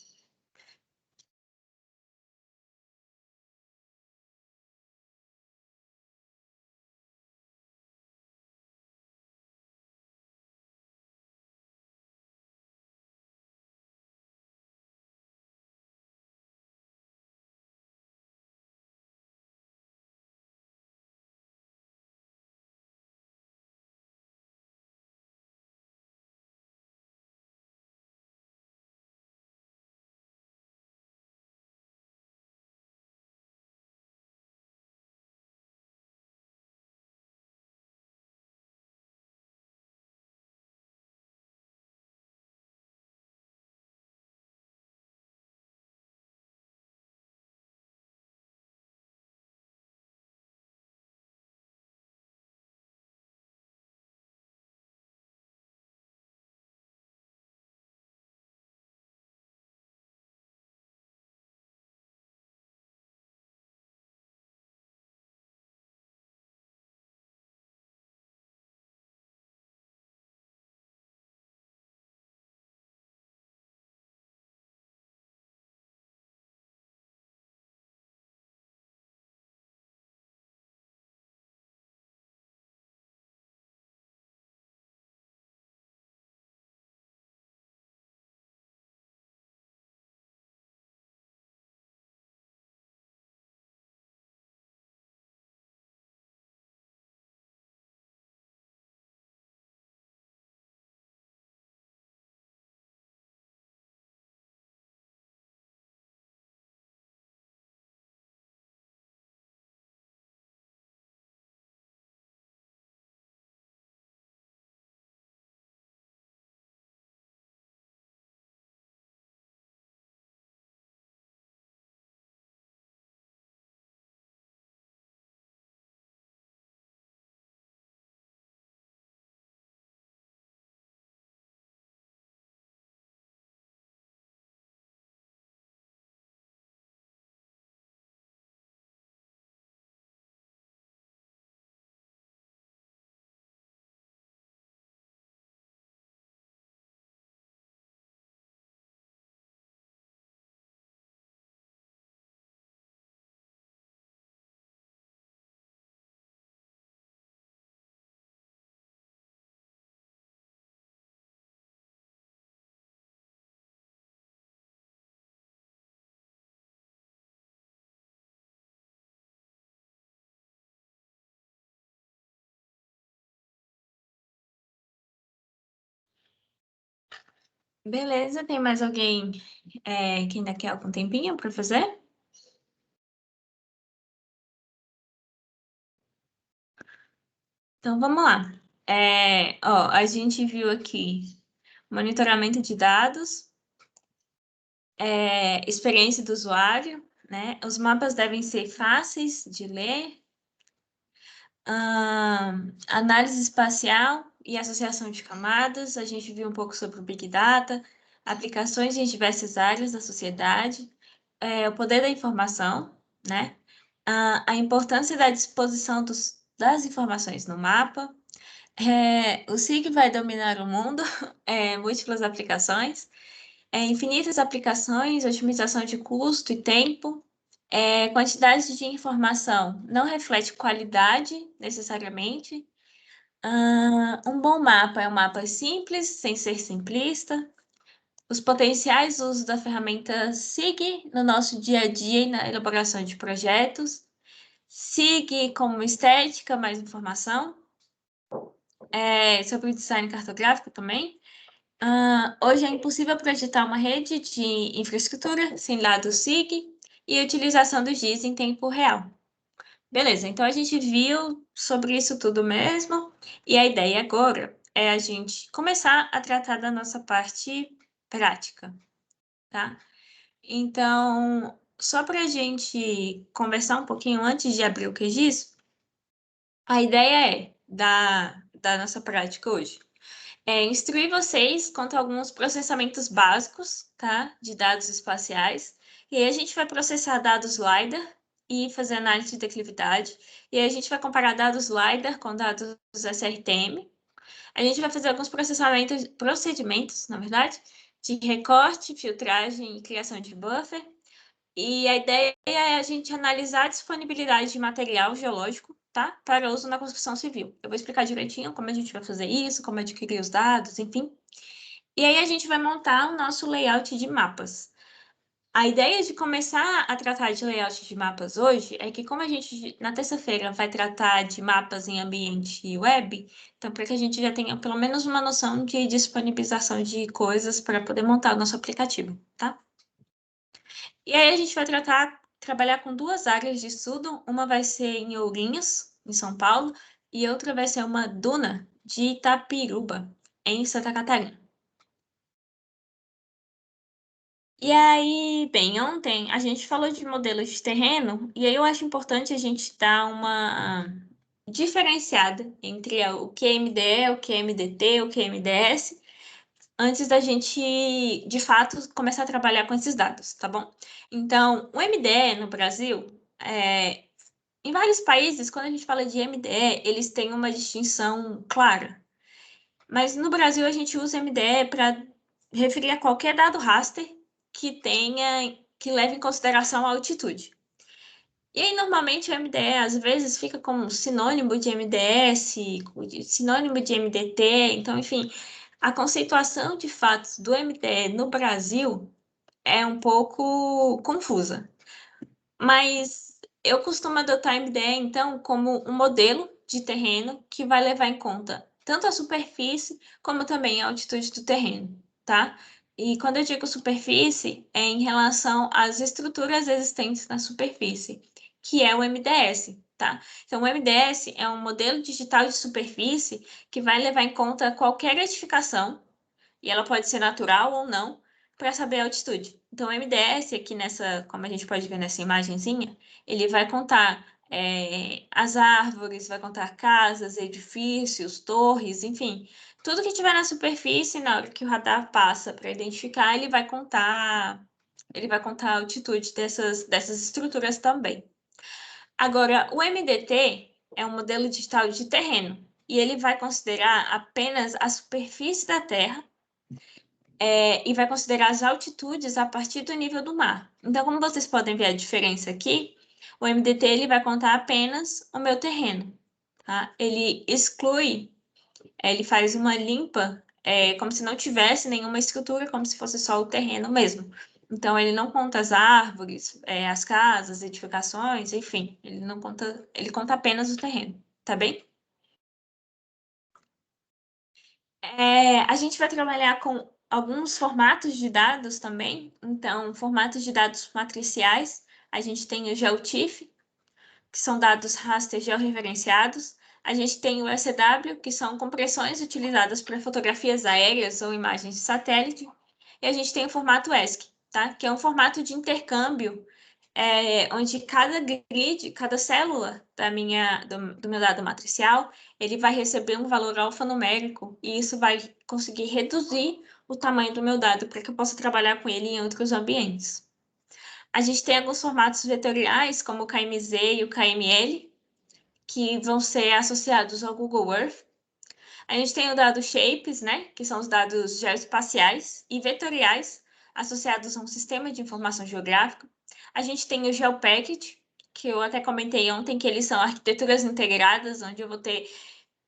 Beleza, tem mais alguém que ainda quer algum tempinho para fazer? Então, vamos lá. A gente viu aqui monitoramento de dados, experiência do usuário, né? Os mapas devem ser fáceis de ler, análise espacial e associação de camadas. A gente viu um pouco sobre o Big Data, aplicações em diversas áreas da sociedade, o poder da informação, né? A importância da disposição das informações no mapa. O SIG vai dominar o mundo, múltiplas aplicações, infinitas aplicações, otimização de custo e tempo. Quantidade de informação não reflete qualidade necessariamente. Um bom mapa é um mapa simples, sem ser simplista. Os potenciais usos da ferramenta SIG no nosso dia a dia e na elaboração de projetos. SIG como estética, mais informação. Sobre o design cartográfico também. Hoje é impossível projetar uma rede de infraestrutura sem dados SIG e utilização do GIS em tempo real. Beleza, então a gente viu sobre isso tudo mesmo, e a ideia agora é a gente começar a tratar da nossa parte prática, tá? Então, só para a gente conversar um pouquinho antes de abrir o QGIS, a ideia da nossa prática hoje instruir vocês quanto a alguns processamentos básicos, tá? De dados espaciais. E aí a gente vai processar dados LiDAR e fazer análise de declividade. E aí a gente vai comparar dados LiDAR com dados SRTM. A gente vai fazer alguns procedimentos, na verdade, de recorte, filtragem e criação de buffer. E a ideia é a gente analisar a disponibilidade de material geológico, tá? Para uso na construção civil. Eu vou explicar direitinho como a gente vai fazer isso, como adquirir os dados, enfim. E aí a gente vai montar o nosso layout de mapas. A ideia de começar a tratar de layout de mapas hoje é que, como a gente, na terça-feira, vai tratar de mapas em ambiente web, então, para que a gente já tenha pelo menos uma noção de disponibilização de coisas para poder montar o nosso aplicativo, tá? E aí a gente vai trabalhar com duas áreas de estudo. Uma vai ser em Ourinhos, em São Paulo, e outra vai ser uma duna de Itapiruba, em Santa Catarina. E aí, bem, ontem a gente falou de modelos de terreno, e aí eu acho importante a gente dar uma diferenciada entre o que é MDE, o que é MDT, o que é MDS, antes da gente, de fato, começar a trabalhar com esses dados, tá bom? Então, o MDE no Brasil, em vários países, quando a gente fala de MDE, eles têm uma distinção clara. Mas no Brasil, a gente usa MDE para referir a qualquer dado raster que leve em consideração a altitude. E aí, normalmente, o MDE, às vezes, fica como sinônimo de MDS, sinônimo de MDT, então, enfim, a conceituação de fatos do MDE no Brasil é um pouco confusa. Mas eu costumo adotar MDE, então, como um modelo de terreno que vai levar em conta tanto a superfície como também a altitude do terreno, tá? E quando eu digo superfície, é em relação às estruturas existentes na superfície, que é o MDS, tá? Então, o MDS é um modelo digital de superfície que vai levar em conta qualquer edificação, e ela pode ser natural ou não, para saber a altitude. Então, o MDS, aqui como a gente pode ver nessa imagenzinha, ele vai contar as árvores, vai contar casas, edifícios, torres, enfim, tudo que tiver na superfície, na hora que o radar passa para identificar, ele vai contar a altitude dessas estruturas também. Agora, o MDT é um modelo digital de terreno, e ele vai considerar apenas a superfície da Terra e vai considerar as altitudes a partir do nível do mar. Então, como vocês podem ver a diferença aqui, o MDT ele vai contar apenas o meu terreno, tá? Ele exclui, ele faz uma limpa, como se não tivesse nenhuma estrutura, como se fosse só o terreno mesmo. Então, ele não conta as árvores, as casas, edificações, enfim, ele não conta, ele conta apenas o terreno, tá bem? A gente vai trabalhar com alguns formatos de dados também. Então, formatos de dados matriciais, a gente tem o GeoTIFF, que são dados raster georreferenciados. A gente tem o SW, que são compressões utilizadas para fotografias aéreas ou imagens de satélite. E a gente tem o formato ESC, tá? Que é um formato de intercâmbio, onde cada grid, cada célula do meu dado matricial, ele vai receber um valor alfanumérico e isso vai conseguir reduzir o tamanho do meu dado para que eu possa trabalhar com ele em outros ambientes. A gente tem alguns formatos vetoriais, como o KMZ e o KML, que vão ser associados ao Google Earth. A gente tem o dado Shapes, né, que são os dados geoespaciais e vetoriais associados a um sistema de informação geográfica. A gente tem o GeoPacket, que eu até comentei ontem, que eles são arquiteturas integradas, onde eu vou ter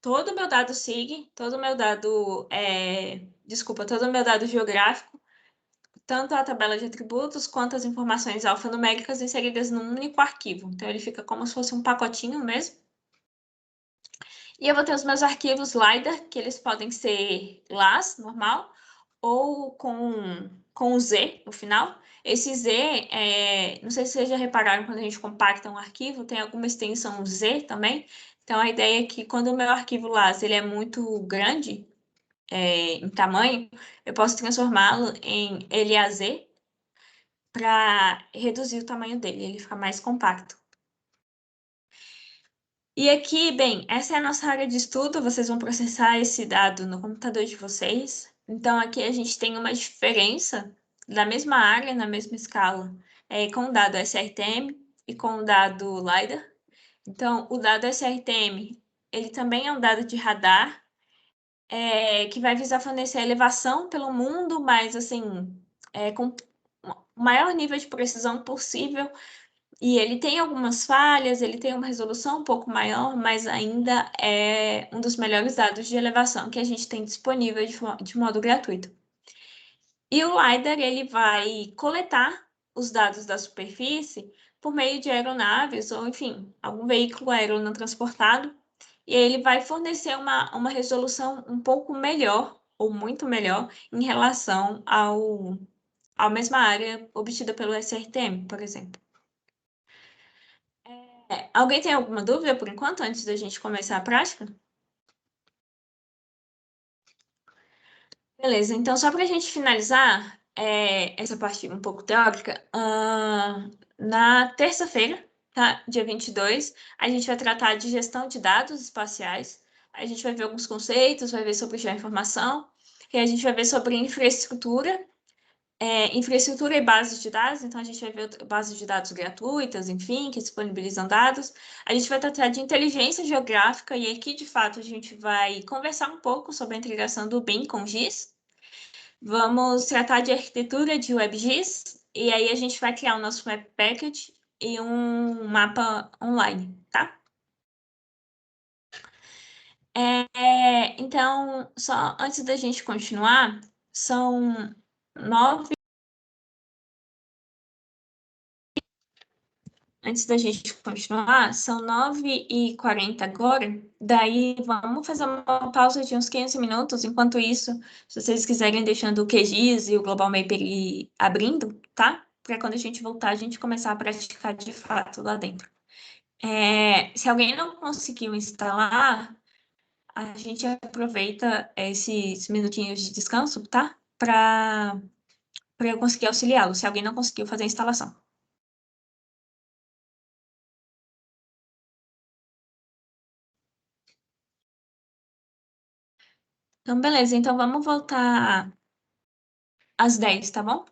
todo o meu dado SIG, todo o meu dado, todo o meu dado geográfico, tanto a tabela de atributos quanto as informações alfanuméricas inseridas num único arquivo. Então, ele fica como se fosse um pacotinho mesmo. E eu vou ter os meus arquivos LiDAR, que eles podem ser LAS, normal, ou com Z no final. Esse Z, não sei se vocês já repararam, quando a gente compacta um arquivo, tem alguma extensão Z também. Então, a ideia é que quando o meu arquivo LAS ele é muito grande, em tamanho, eu posso transformá-lo em LAZ para reduzir o tamanho dele, ele fica mais compacto. E aqui, bem, essa é a nossa área de estudo, vocês vão processar esse dado no computador de vocês. Então, aqui a gente tem uma diferença da mesma área, na mesma escala, com o dado SRTM e com o dado LiDAR. Então, o dado SRTM, ele também é um dado de radar, que vai visar fornecer a elevação pelo mundo, mas, assim, com o maior nível de precisão possível. E ele tem algumas falhas, ele tem uma resolução um pouco maior, mas ainda é um dos melhores dados de elevação que a gente tem disponível de modo gratuito. E o LiDAR, ele vai coletar os dados da superfície por meio de aeronaves ou, enfim, algum veículo aéreo não transportado, e ele vai fornecer uma resolução um pouco melhor, ou muito melhor, em relação à mesma área obtida pelo SRTM, por exemplo. Alguém tem alguma dúvida por enquanto, antes da gente começar a prática? Beleza, então só para a gente finalizar essa parte um pouco teórica, na terça-feira, tá? Dia 22, a gente vai tratar de gestão de dados espaciais, a gente vai ver alguns conceitos, vai ver sobre geoinformação, e a gente vai ver sobre infraestrutura e bases de dados, então a gente vai ver bases de dados gratuitas, enfim, que disponibilizam dados. A gente vai tratar de inteligência geográfica, e aqui, de fato, a gente vai conversar um pouco sobre a integração do BIM com GIS. Vamos tratar de arquitetura de WebGIS, e aí a gente vai criar o nosso Map Package e um mapa online, tá? Então, só antes da gente continuar, são 9. Antes da gente continuar, são 9h40 agora, daí vamos fazer uma pausa de uns 15 minutos. Enquanto isso, se vocês quiserem deixando o QGIS e o Global Mapper abrindo, tá? Para quando a gente voltar, a gente começar a praticar de fato lá dentro. Se alguém não conseguiu instalar, a gente aproveita esses minutinhos de descanso, tá? Para eu conseguir auxiliá-lo, se alguém não conseguiu fazer a instalação. Então, beleza. Então, vamos voltar às 10, tá bom?